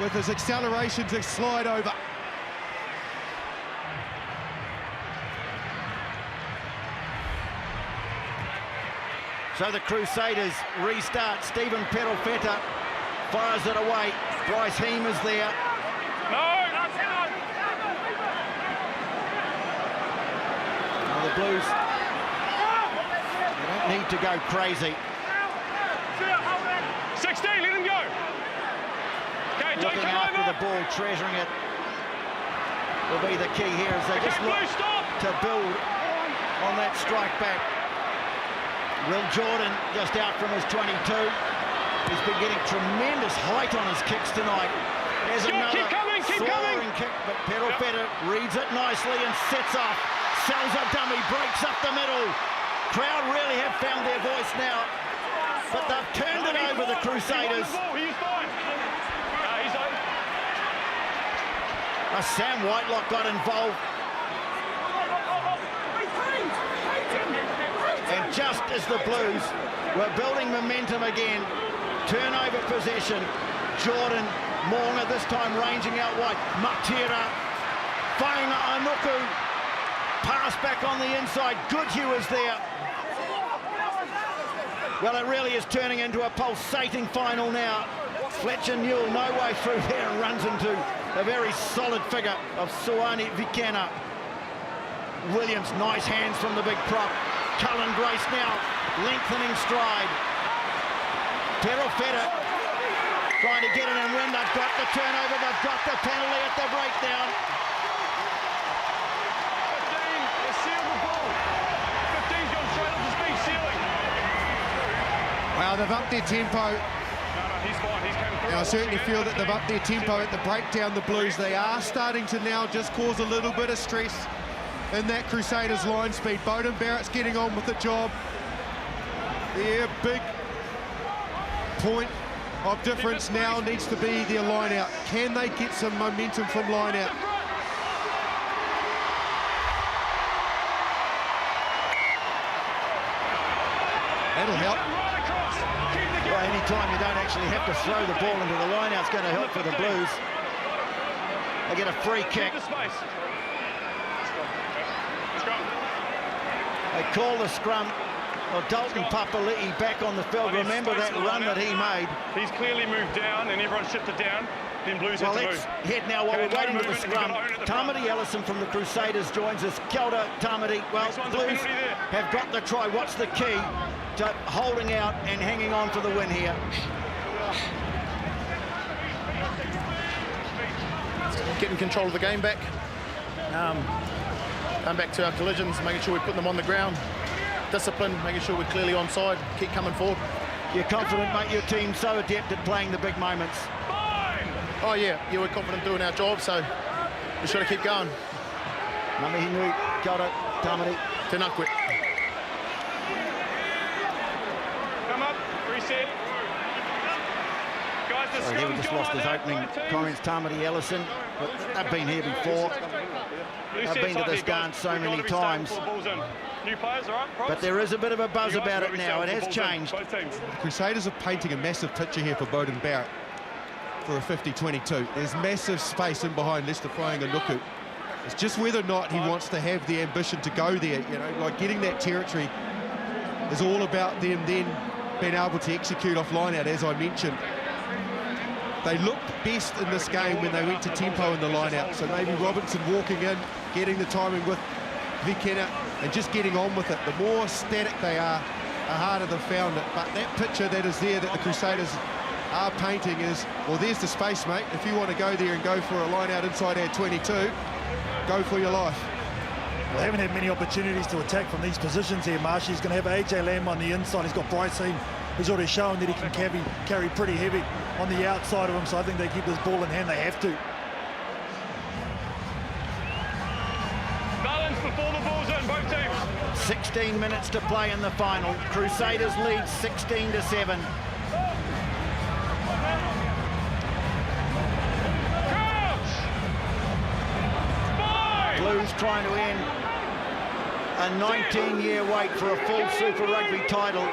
with his acceleration, to slide over. So the Crusaders restart. Stephen Perofeta fires it away. Bryce Heem is there. No! Well, the Blues, they don't need to go crazy. 16, let him go. Okay, don't Looking come after over. the ball, treasuring it will be the key here as they just look to build on that strike back. Will Jordan just out from his 22. He's been getting tremendous height on his kicks tonight. There's another soaring kick, but Perofeta reads it nicely and sets off. Sells a dummy, breaks up the middle. Crowd really have found their voice now, but they've turned it over, the Crusaders. Sam Whitelock got involved. And just as the Blues were building momentum again, turnover possession, Jordan, Moonga this time ranging out wide. Matera, Whainga Anuku, pass back on the inside. Goodhue is there. Well, it really is turning into a pulsating final now. Fletcher Newell, no way through there, and runs into a very solid figure of Suani Vikena. Williams, nice hands from the big prop. Cullen Grace now, lengthening stride. Perofeta trying to get it in when they've got the turnover, they've got the penalty at the breakdown. 15, they sealed the ball. 15's gone straight off the speed ceiling. Wow, they've upped their tempo. No, he's fine, he's coming through. And I certainly feel that they've upped their tempo at the breakdown, the Blues. They are starting to now just cause a little bit of stress in that Crusaders line speed. Beauden Barrett's getting on with the job. Yeah, big point of difference now needs to be their line-out. Can they get some momentum from line-out? That'll help. Well, any time you don't actually have to throw the ball into the line-out, it's going to help for the Blues. They get a free kick. They call the scrum. Well, Dalton Papali'i back on the field. Remember that run that he made. He's clearly moved down, and everyone shifted down. Then Blues have to move. Let's head now while we're waiting for the scrum. Tamati Ellison from the Crusaders joins us. Kia ora, Tamati. Well, Blues have got the try. What's the key to holding out and hanging on for the win here? Getting control of the game back. Come back to our collisions, making sure we put them on the ground. Discipline, making sure we're clearly onside, keep coming forward. You're confident, mate, your team's so adept at playing the big moments. Oh yeah, we're confident doing our job, so we should keep going. Nami Hinui, kia ora, Tamati. Tēnā koe. Come up, reset. Guys, the Sorry, he just lost his opening comments, Tamati Ellison, but they've been here before. They've been to this dance so many times. New players, all right? But there is a bit of a buzz about it now. It has changed. The Crusaders are painting a massive picture here for Beauden Barrett for a 50-22. There's massive space in behind Lester Whainganuku. It's just whether or not he wants to have the ambition to go there. You know, like getting that territory is all about them then being able to execute off line-out, as I mentioned. They looked best in this game when they went to tempo in the line-out. So maybe Robinson walking in, getting the timing with Vikena, and just getting on with it. The more static they are, the harder they've found it. But that picture that is there that the Crusaders are painting is, well, there's the space, mate. If you want to go there and go for a line-out inside our 22, go for your life. Well, they haven't had many opportunities to attack from these positions here, Marsh. He's going to have AJ Lamb on the inside. He's got Brycene, who's already shown that he can carry pretty heavy on the outside of him, so I think they keep this ball in hand. They have to. Balance before the ball's in, both teams. 16 minutes to play in the final. Crusaders lead 16-7. Blues trying to end a 19-year wait for a full Super Rugby title.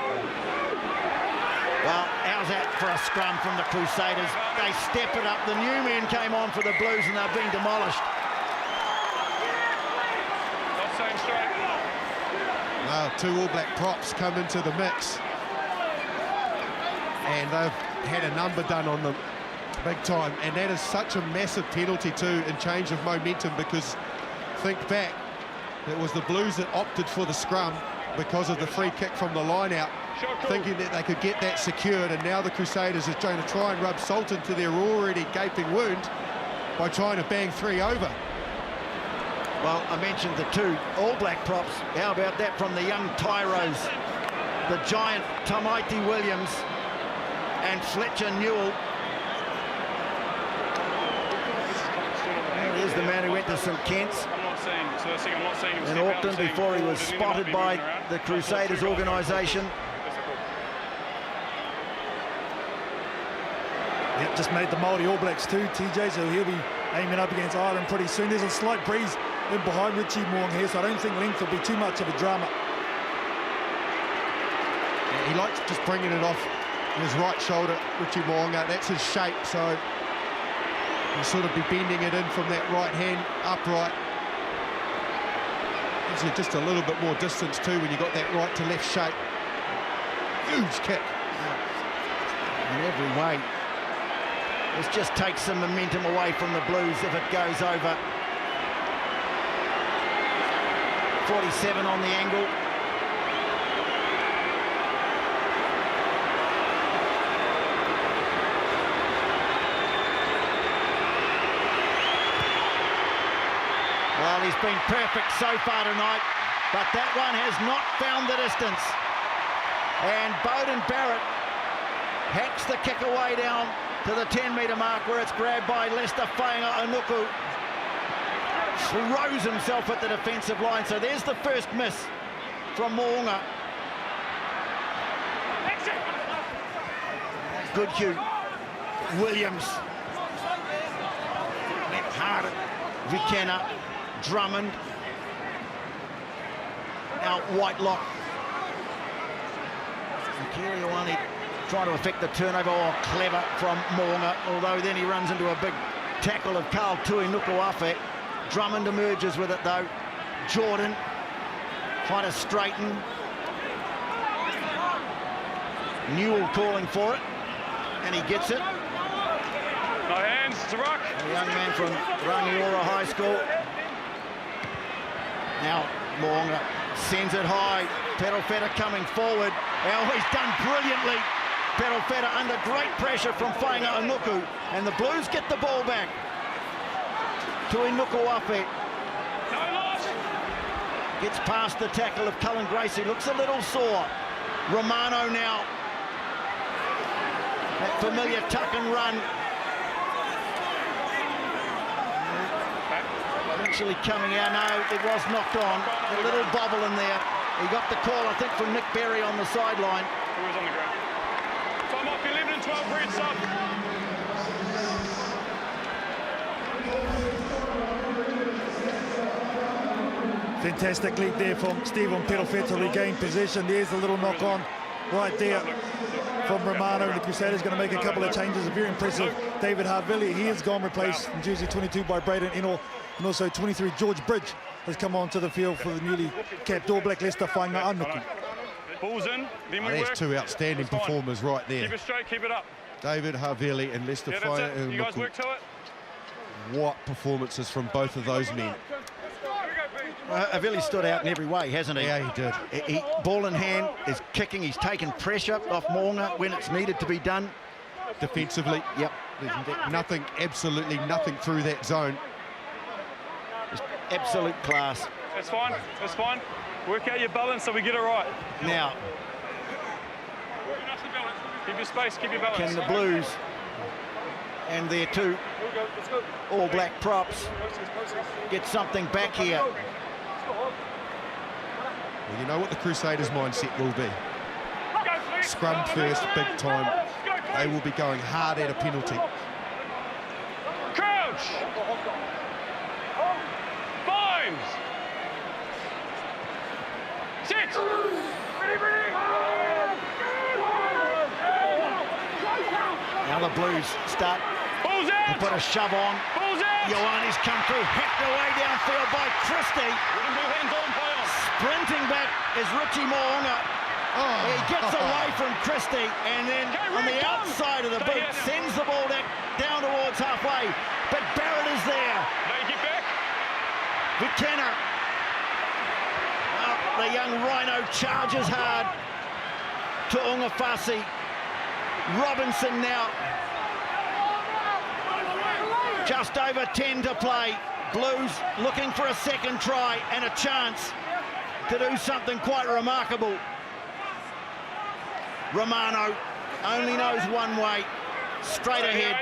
Well, how's that for a scrum from the Crusaders? They step it up. The new men came on for the Blues and they're being demolished. Not saying straight. Two All Black props come into the mix. And they've had a number done on them big time. And that is such a massive penalty too in change of momentum, because think back, it was the Blues that opted for the scrum because of the free kick from the line out, thinking that they could get that secured, and now the Crusaders are trying to rub salt into their already gaping wound by trying to bang three over. Well, I mentioned the two All Black props. How about that from the young Tyros? The giant Tamaiti Williams and Fletcher Newell. There's the man who went to St Kitts in Auckland before he was spotted by the Crusaders organisation. Yep, just made the Māori All Blacks too, TJ, so he'll be aiming up against Ireland pretty soon. There's a slight breeze in behind Richie Moong here, so I don't think length will be too much of a drama. Yeah, he likes just bringing it off his right shoulder, Richie Moong. That's his shape, so he'll sort of be bending it in from that right hand upright. Gives you just a little bit more distance too when you got that right to left shape. Huge kick. In every way. This just takes some momentum away from the Blues if it goes over. 47 on the angle. Well, he's been perfect so far tonight, but that one has not found the distance. And Beauden Barrett hacks the kick away down to the 10-metre mark, where it's grabbed by Lester Whainganuku. Throws himself at the defensive line. So there's the first miss from Moonga. Good cue. Williams. Left hard at Vikenna. Drummond. Now Whitelock. Kiriwani trying to affect the turnover. Oh, clever from Moonga, although then he runs into a big tackle of Carl Tuinukuafe. Drummond emerges with it though. Jordan trying to straighten. Newell calling for it, and he gets it. No hands, it's a ruck. A young man from Rangiora High School. Now Moonga sends it high. Perofeta coming forward. Oh, he's done brilliantly. Perofeta under great pressure from Whainga Anuku, and the Blues get the ball back. Tuinukuafe gets past the tackle of Cullen Gracie, looks a little sore. Romano now. That familiar tuck and run. Eventually coming out, no, it was knocked on. A little bobble in there. He got the call, I think, from Nick Berry on the sideline. Who was on the ground? Time off, 11 and 12 red sub. Fantastic lead there from Stephen Perofeta to regain possession. There's a little knock on right there from Romano. The Crusaders going to make a couple of changes. A very impressive David Harvilli. He has gone replaced in jersey 22 by Braden Eno, and also 23 George Bridge has come onto the field for the newly capped All Black Leicester Whainga Anuku. Balls in, then we There's two outstanding performers right there. Keep it straight, keep it up. David Harvilli and Leicester Whainga Anuku. You guys work to it. What performances from both of those men. Havili stood out in every way, hasn't he? Yeah, he did. He ball in hand, is kicking, he's taken pressure off Moonga when it's needed to be done. Defensively, yep. There's nothing, absolutely nothing through that zone. Just absolute class. That's fine, that's fine. Work out your balance so we get it right. Now, keep your space, keep your balance. can the Blues and their two All Black props get something back here? Well, you know what the Crusaders' mindset will be. Scrum first, big time. They will be going hard at a penalty. Crouch! Bimes! Sit! Now the Blues start to put a shove on. Ioane's come through, hacked away downfield by Christie. Sprinting back is Richie Moonga. He gets away from Christie, and then on the outside of the boot sends the ball down towards halfway. But Barrett is there. Get back. Vikenna. The young Rhino charges hard to Ungafasi. Robinson now. Just over 10 to play. Blues looking for a second try and a chance to do something quite remarkable. Romano only knows one way, straight ahead.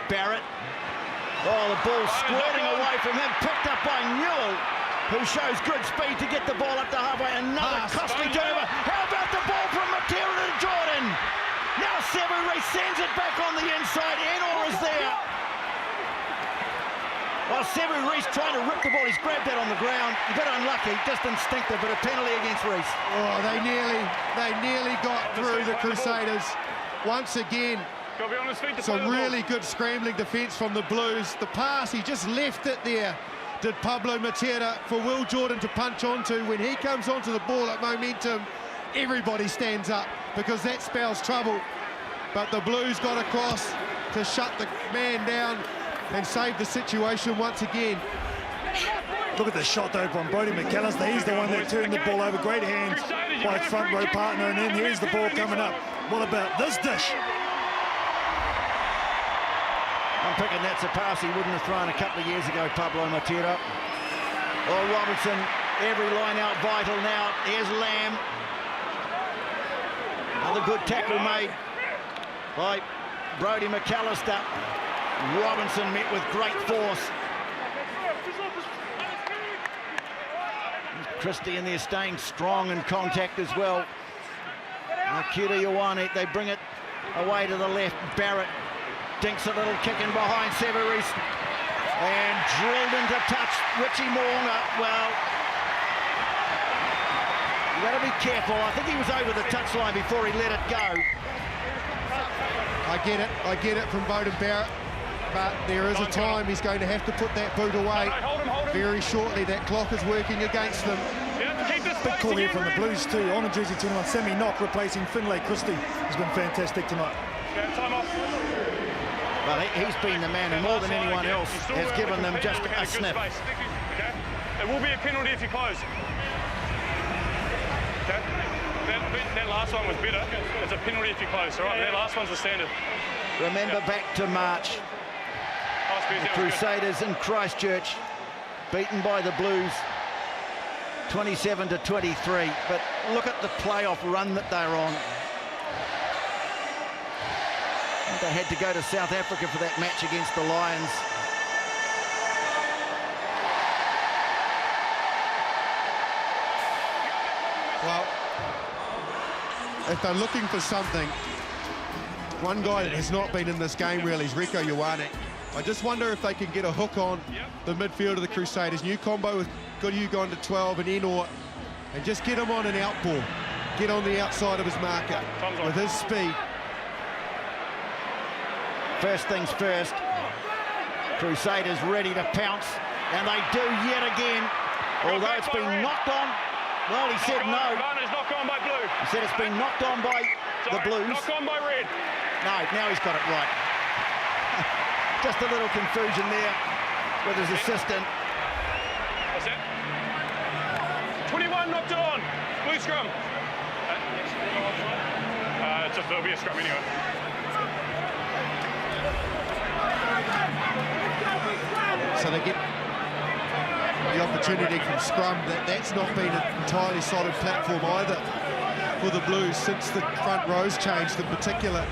Barrett. Oh, the ball squirting away from him, picked up by Newell, who shows good speed to get the ball up to halfway. Another costly turnover. How about the ball from Matera to Jordan? Now Sevu sends it back on the inside. Enor is there. Well, Sevu Reece trying to rip the ball. He's grabbed that on the ground. A bit unlucky, just instinctive, but a penalty against Reece. Oh, they nearly got through the Crusaders. Once again, some really good scrambling defence from the Blues. The pass, he just left it there. Did Pablo Matera for Will Jordan to punch onto. When he comes onto the ball at momentum, everybody stands up because that spells trouble. But the Blues got across to shut the man down and save the situation once again. Look at the shot though from Brodie McAllister. He's the one that turned the ball over. Great hands by his front row partner, and then here's the ball coming up. What about this dish? I'm picking that's a pass he wouldn't have thrown a couple of years ago, Pablo Matera. Oh, Robinson, every line out vital now. Here's Lamb. Another good tackle made by Brodie McAllister. Robinson met with great force. Christie in there staying strong in contact as well. Akira Ioane, they bring it away to the left. Barrett dinks a little kick in behind Severis and drilled into touch. Richie Moonga, well, you got to be careful. I think he was over the touchline before he let it go. I get it from Beauden Barrett, but there is a time he's going to have to put that boot away very shortly. That clock is working against them. Big call here from the Blues too. On a jersey 21, Sammy Knock replacing Finlay Christie has been fantastic tonight. Well, he's been the man who more than anyone else has given them just a sniff. Okay? It will be a penalty if you close. Okay? That last one was better. It's a penalty if you close, all right? That last one's the standard. Remember back to March. The Crusaders in Christchurch, beaten by the Blues 27-23. But look at the playoff run that they're on. They had to go to South Africa for that match against the Lions. Well, if they're looking for something, one guy that has not been in this game really is Rieko Ioane. I just wonder if they can get a hook on the midfield of the Crusaders. New combo with Goodhue gone to 12 and Enor, and just get him on an out ball. Get on the outside of his marker with his speed. First things first, Crusaders ready to pounce, and they do yet again. Although it's been knocked on, well, he said no. It's knocked on by blue. He said it's been knocked on by the Blues. Knocked on by red. No, now he's got it right. Just a little confusion there with his assistant. What's that? 21 knocked it on. Blue scrum. There'll be a scrum anyway. So they get the opportunity from scrum. That's not been an entirely solid platform either for the Blues since the front rows changed in particular.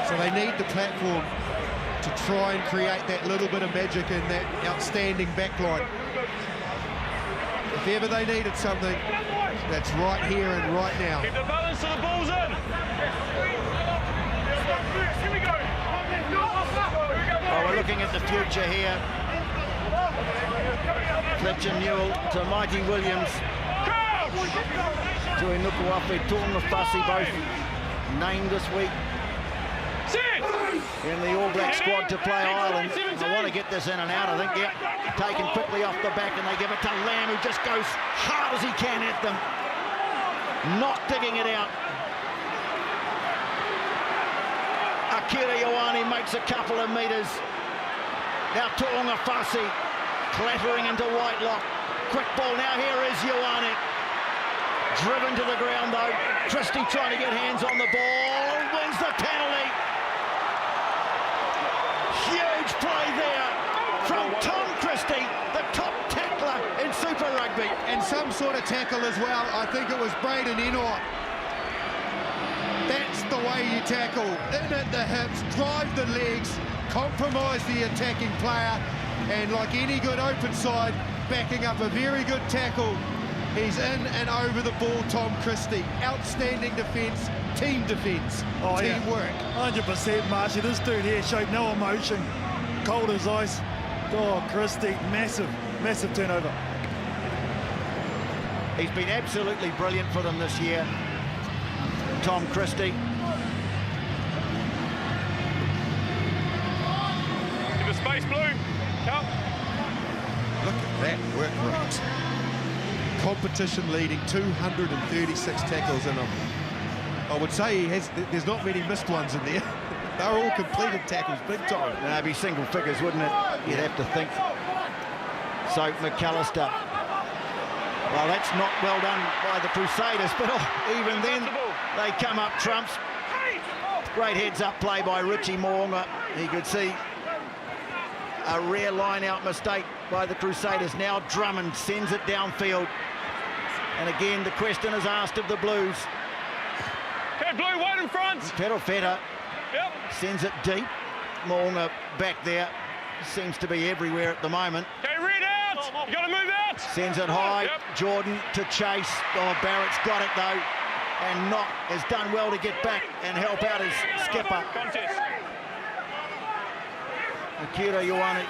So they need the platform to try and create that little bit of magic in that outstanding backline. If ever they needed something, that's right here and right now. Keep the balance to the balls in. Here we go. Well, we're looking at the future here. Fletcher Newell to Mighty Williams to Inukuafe Tuangafasi, both named this week in the All Black squad to play Ireland. I want to get this in and out, I think. Yep, taken quickly off the back, and they give it to Lamb, who just goes hard as he can at them. Not digging it out. Akira Ioane makes a couple of metres. Now Tuangafasi clattering into Whitelock. Quick ball, now here is Ioane. Driven to the ground though. Christie trying to get hands on the ball. Wins the penalty. Huge play there from Tom Christie, the top tackler in Super Rugby. And some sort of tackle as well. I think it was Braden Enor. That's the way you tackle. In at the hips, drive the legs, compromise the attacking player, and like any good open side, backing up a very good tackle. He's in and over the ball, Tom Christie. Outstanding defence, team defence, teamwork. 100%, Marshy. This dude here showed no emotion. Cold as ice. Oh, Christie, massive turnover. He's been absolutely brilliant for them this year, Tom Christie. Give the space, Blue. Come. Look at that work rate. Competition leading, 236 tackles in him. I would say there's not many missed ones in there. They're all completed tackles, big time. That'd be single figures, wouldn't it? You'd have to think. So McAllister. Well, that's not well done by the Crusaders, but even then they come up trumps. Great heads-up play by Richie Moonga. He could see a rare line-out mistake by the Crusaders. Now Drummond sends it downfield. And again, the question is asked of the Blues. Okay, Blue, wide in front. Perofeta sends it deep. Moonga back there. Seems to be everywhere at the moment. Okay, red out. You got to move out. Sends it high. Jordan to chase. Oh, Barrett's got it though. And Knock has done well to get back and help out his skipper. Akira Ioane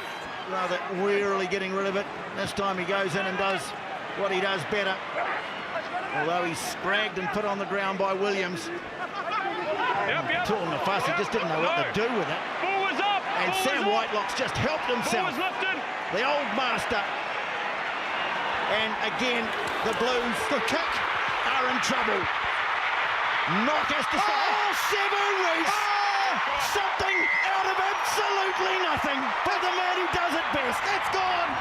rather wearily getting rid of it. This time he goes in and does what he does better. Although he's spragged and put on the ground by Williams. Taught him a fuss, he just didn't know what to do with it. And Sam Whitelock's just helped himself. The old master. And again, the Blues, the kick, are in trouble. Knock has to say, oh, Sevu Reece! Something out of absolutely nothing for the man who does it best. It's gone.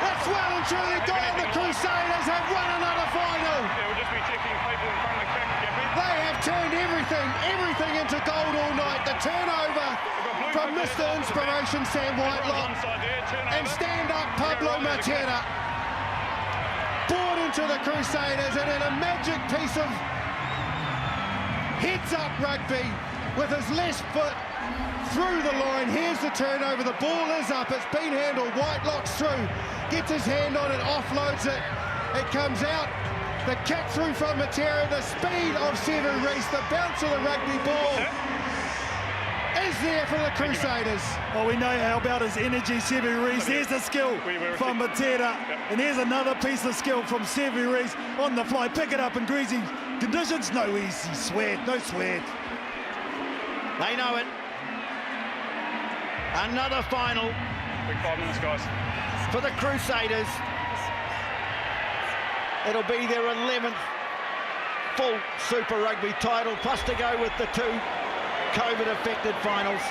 That's well and truly gone. The Crusaders have won another final. We'll just be checking people in front of the kick, They have turned everything into gold all night. The turnover from Mr. Inspiration Sam Whitelock and stand-up Pablo Matera brought into the Crusaders, and in a magic piece of heads-up rugby with his left foot through the line. Here's the turnover. The ball is up. It's been handled. Whitelock's through. Gets his hand on it, offloads it. It comes out. The kick through from Matera. The speed of Sevu Reece. The bounce of the rugby ball is there for the Crusaders. Well, we know how about his energy, Sevu Reece. Here's the skill from Matera. And here's another piece of skill from Sevu Reece on the fly. Pick it up in greasy conditions. No easy sweat. No sweat. They know it. Another final. Big 5 minutes, guys. For the Crusaders. It'll be their 11th full Super Rugby title, plus to go with the 2 COVID-affected finals.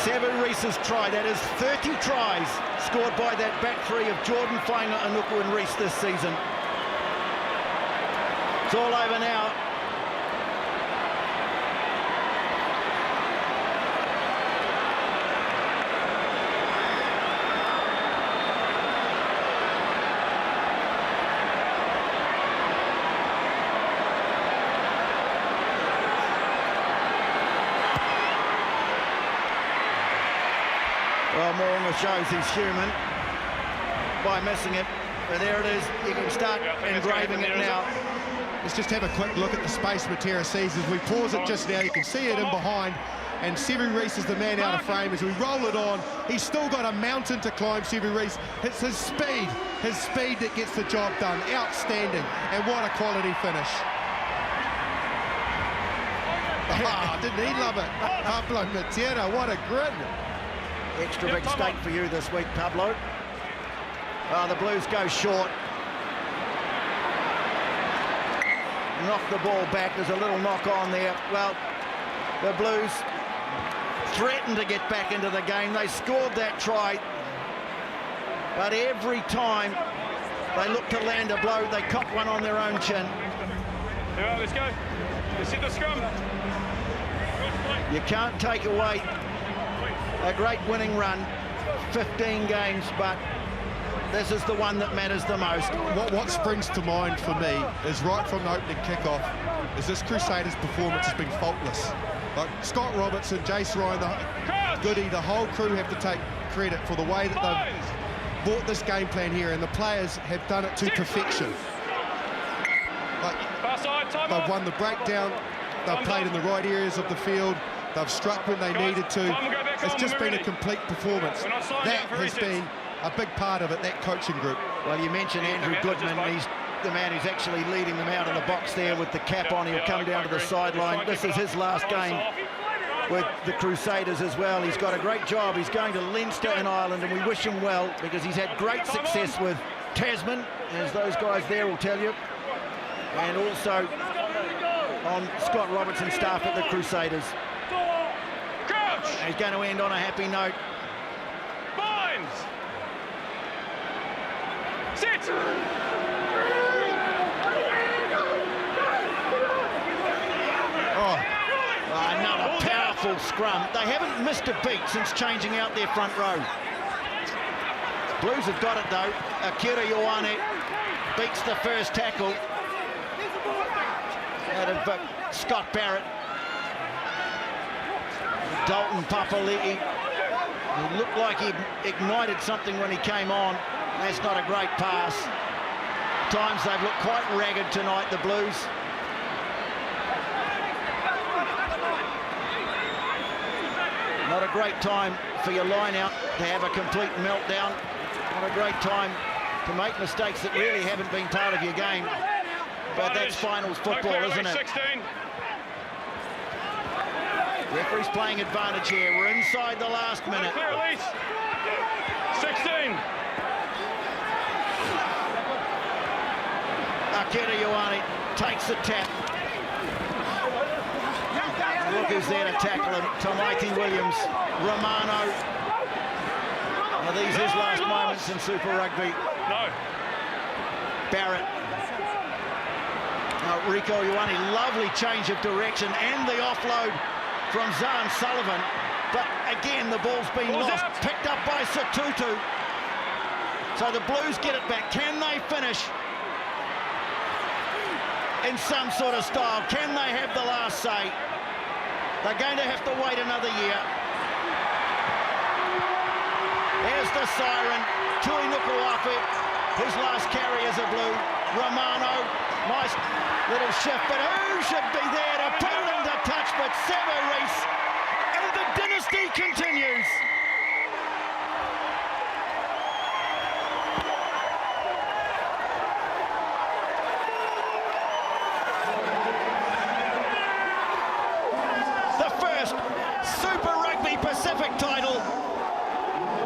Sevu Reece's try, that is 30 tries scored by that back three of Jordan, Fainga, Anuku and Reece this season. It's all over now. Well, Moronga shows he's human by missing it. But there it is. You can start engraving it now. Let's just have a quick look at the space Matera sees. As we pause it just now, you can see it in behind. And Sevu Reece is the man out of frame. As we roll it on, he's still got a mountain to climb, Sevu Reece. It's his speed that gets the job done. Outstanding. And what a quality finish. Didn't he love it? Pablo Matera, what a grin. Extra big stake for you this week, Pablo. The Blues go short. Knock the ball back. There's a little knock on there. Well, the Blues threatened to get back into the game. They scored that try. But every time they look to land a blow, they cop one on their own chin. Yeah, let's go. Let's hit the scrum. You can't take away a great winning run, 15 games, but this is the one that matters the most. What springs to mind for me is right from the opening kickoff is this Crusaders performance has been faultless. Like Scott Robertson, Jace Ryan, Goody, the whole crew have to take credit for the way that they've brought this game plan here, and the players have done it to perfection. Like, they've won the breakdown, they've played in the right areas of the field, they've struck when they needed to. It's just been a complete performance. That has been a big part of it, that coaching group. Well, you mentioned Andrew Goodman. He's the man who's actually leading them out of the box there with the cap on. He'll come down to the sideline. This is his last game with the Crusaders as well. He's got a great job. He's going to Leinster in Ireland, and we wish him well because he's had great success with Tasman, as those guys there will tell you, and also on Scott Robertson's staff at the Crusaders. He's going to end on a happy note. Binds. Sit. Another powerful scrum. They haven't missed a beat since changing out their front row. Blues have got it though. Akira Ioane beats the first tackle out of Scott Barrett. Dalton Papali'i, he looked like he ignited something when he came on. That's not a great pass. times they've looked quite ragged tonight, the Blues. Not a great time for your line-out to have a complete meltdown. Not a great time to make mistakes that really haven't been part of your game. But that's finals football, isn't it? 16. Referee's playing advantage here. We're inside the last minute. Clear release. 16. Akira Ioane takes the tap. Look who's there to tackle him. Tomaiti Williams. Romano. Are these his last moments in Super Rugby? No. Barrett. Rico Ioane, lovely change of direction and the offload from Zahn Sullivan. But again, the ball's been lost. Picked up by Satutu. So the Blues get it back. Can they finish in some sort of style? Can they have the last say? They're going to have to wait another year. There's the siren. Tui Nukuafu, his last carry as a Blue. Romano, nice little shift, but who should be there to put it into touch but Severis, and the dynasty continues. The first Super Rugby Pacific title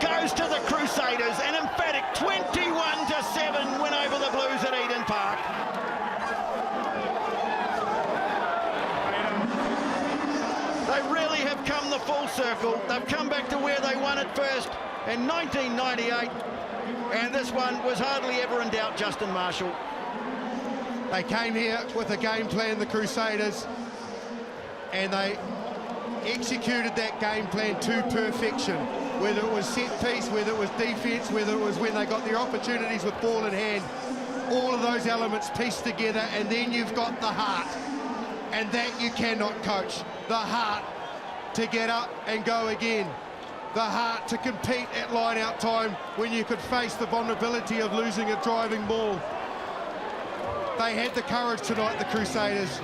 goes to the Crusaders, an emphatic 21-7 win over the Blues at Eden Park. They really have come the full circle. They've come back to where they won it first in 1998, and this one was hardly ever in doubt, Justin Marshall. They came here with a game plan, the Crusaders, and they executed that game plan to perfection. Whether it was set piece, whether it was defence, whether it was when they got the opportunities with ball in hand, all of those elements pieced together, and then you've got the heart, and that you cannot coach. The heart to get up and go again. The heart to compete at line-out time when you could face the vulnerability of losing a driving ball. They had the courage tonight, the Crusaders.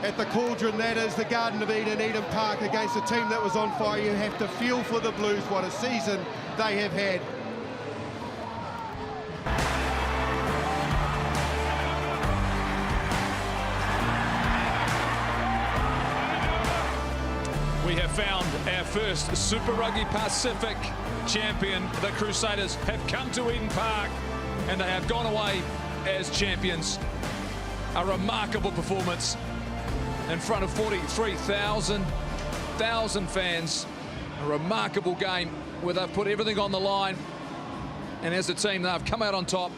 At the cauldron, that is the Garden of Eden, Eden Park, against a team that was on fire. You have to feel for the Blues. What a season they have had. We have found our first Super Rugby Pacific champion. The Crusaders have come to Eden Park and they have gone away as champions. A remarkable performance in front of 43,000 fans. A remarkable game where they've put everything on the line, and as a team they've come out on top.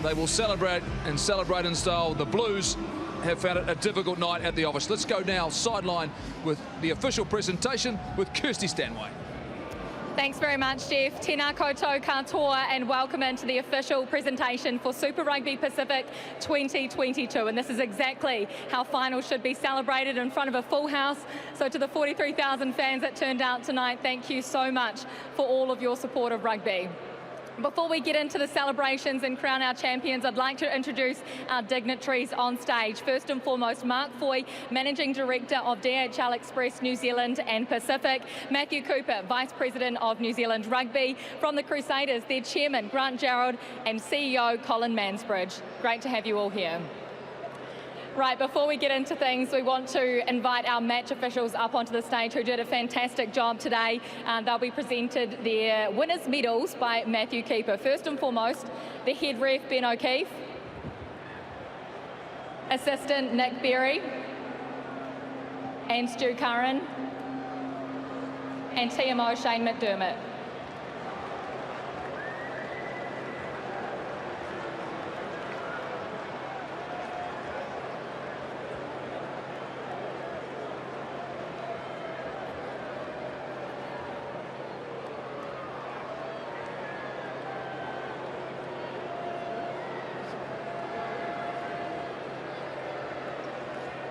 They will celebrate and celebrate in style. The Blues have found it a difficult night at the office. Let's go now sideline with the official presentation with Kirsty Stanway. Thanks very much, Jeff. Tēnā koutou katoa, and welcome into the official presentation for Super Rugby Pacific 2022. And this is exactly how finals should be celebrated, in front of a full house. So to the 43,000 fans that turned out tonight, thank you so much for all of your support of rugby. Before we get into the celebrations and crown our champions, I'd like to introduce our dignitaries on stage. First and foremost, Mark Foy, Managing Director of DHL Express New Zealand and Pacific. Matthew Cooper, Vice President of New Zealand Rugby. From the Crusaders, their Chairman, Grant Gerald, and CEO, Colin Mansbridge. Great to have you all here. Right, before we get into things, we want to invite our match officials up onto the stage who did a fantastic job today. They'll be presented their winners' medals by Matthew Cooper. First and foremost, the head ref, Ben O'Keefe. Assistant, Nick Berry. And Stu Curran. And TMO, Shane McDermott.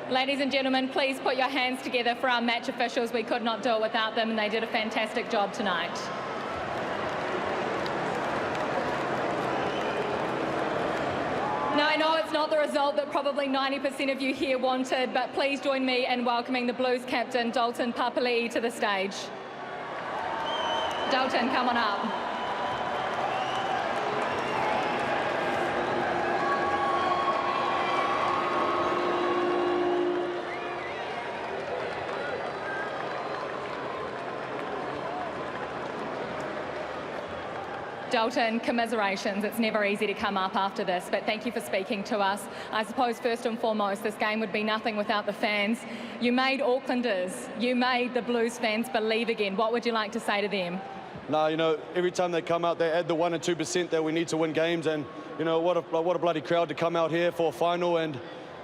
Ladies and gentlemen, please put your hands together for our match officials. We could not do it without them, and they did a fantastic job tonight. Now, I know it's not the result that probably 90% of you here wanted, but please join me in welcoming the Blues captain, Dalton Papali'i, to the stage. Dalton, come on up. Dalton, commiserations. It's never easy to come up after this, but thank you for speaking to us. I suppose first and foremost, this game would be nothing without the fans. You made Aucklanders, you made the Blues fans believe again. What would you like to say to them? No, you know, every time they come out, they add the 1 and 2% that we need to win games, and you know what a bloody crowd to come out here for a final, and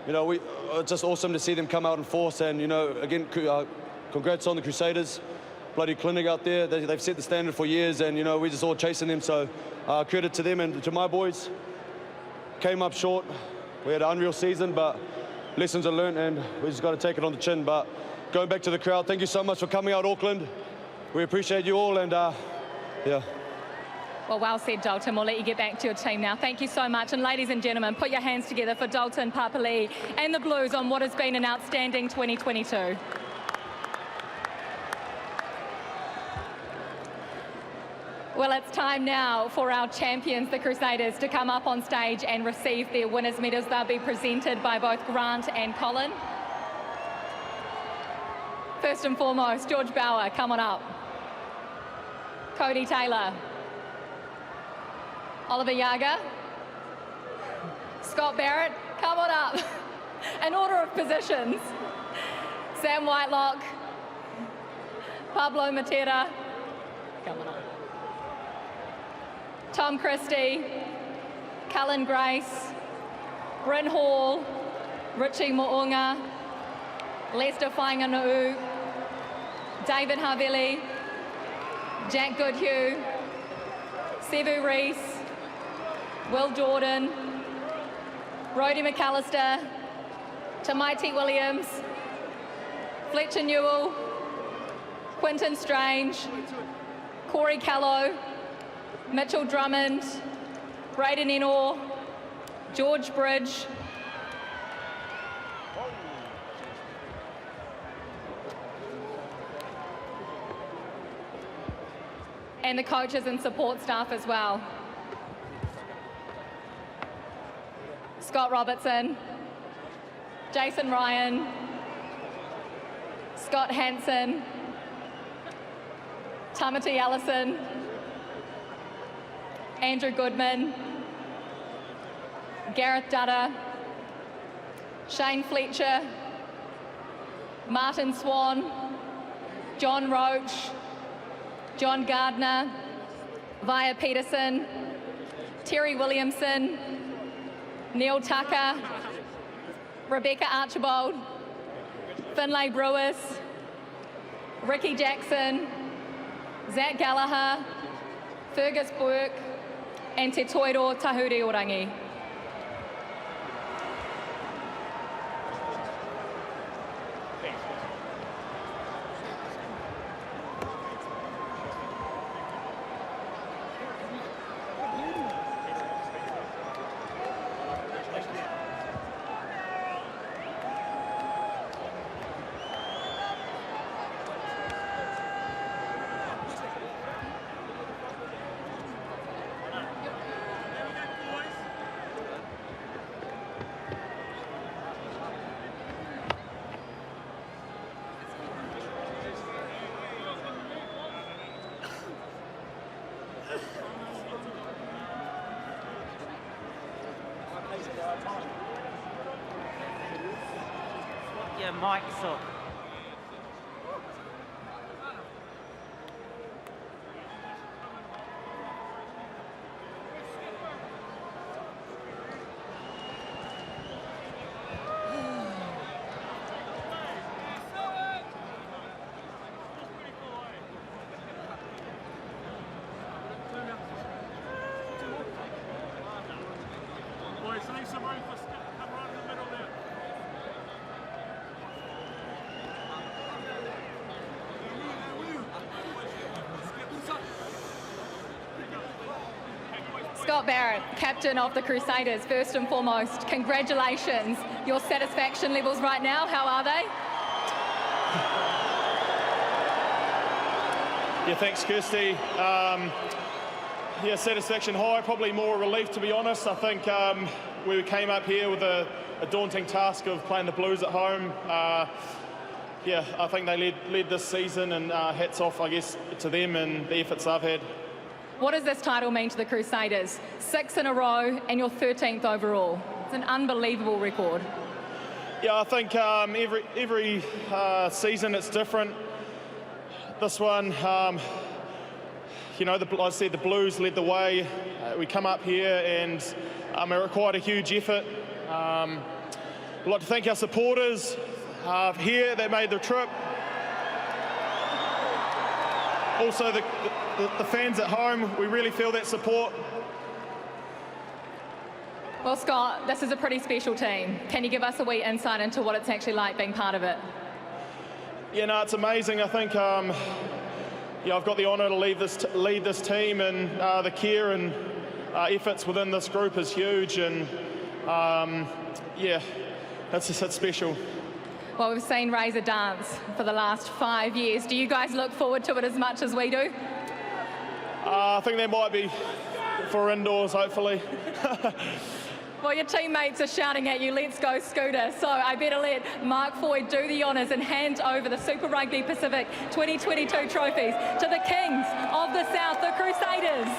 you know it's just awesome to see them come out in force. And you know, again, congrats on the Crusaders. Bloody clinic out there. They've set the standard for years, and you know we're just all chasing them. So credit to them and to my boys. Came up short. We had an unreal season, but lessons are learned, and we just got to take it on the chin. But going back to the crowd, thank you so much for coming out, Auckland. We appreciate you all, and yeah. Well said, Dalton. We'll let you get back to your team now. Thank you so much. And ladies and gentlemen, put your hands together for Dalton Papali'i and the Blues on what has been an outstanding 2022. Well, it's time now for our champions, the Crusaders, to come up on stage and receive their winners' medals. They'll be presented by both Grant and Colin. First and foremost, George Bauer, come on up. Cody Taylor. Oliver Yager. Scott Barrett, come on up. In order of positions. Sam Whitelock. Pablo Matera. Come on up. Tom Christie, Cullen Grace, Bryn Hall, Richie Mo'unga, Lester Whainganuu, David Havili, Jack Goodhue, Sevu Reese, Will Jordan, Rhodey McAllister, Tamaiti Williams, Fletcher Newell, Quinton Strange, Corey Callow, Mitchell Drummond, Braden Enor, George Bridge, and the coaches and support staff as well. Scott Robertson, Jason Ryan, Scott Hansen, Tamati Allison, Andrew Goodman, Gareth Dutta, Shane Fletcher, Martin Swan, John Roach, John Gardner, Via Peterson, Terry Williamson, Neil Tucker, Rebecca Archibald, Finlay Brewis, Ricky Jackson, Zach Gallagher, Fergus Burke, and Te Toiro Tahuri Orangi. Your mic's up. Scott Barrett, captain of the Crusaders. First and foremost, congratulations. Your satisfaction levels right now, how are they? Yeah, thanks, Kirsty. Yeah, satisfaction high, probably more relief, to be honest. I think we came up here with a daunting task of playing the Blues at home. Yeah, I think they led this season, and hats off, I guess, to them and the efforts they've had. What does this title mean to the Crusaders? 6 in a row and your 13th overall. It's an unbelievable record. Yeah, I think every season it's different. This one, you know, like I said, the Blues led the way. We come up here and it required a huge effort. I'd like to thank our supporters here that made the trip. Also the fans at home, we really feel that support. Well, Scott, this is a pretty special team. Can you give us a wee insight into what it's actually like being part of it? Yeah, no, it's amazing. I think yeah, I've got the honour to lead this team, and the care and efforts within this group is huge, and yeah, it's special. Well, we've seen Razor dance for the last 5 years. Do you guys look forward to it as much as we do? I think that might be for indoors, hopefully. Well, your teammates are shouting at you, let's go Scooter. So I better let Mark Foy do the honours and hand over the Super Rugby Pacific 2022 trophies to the Kings of the South, the Crusaders.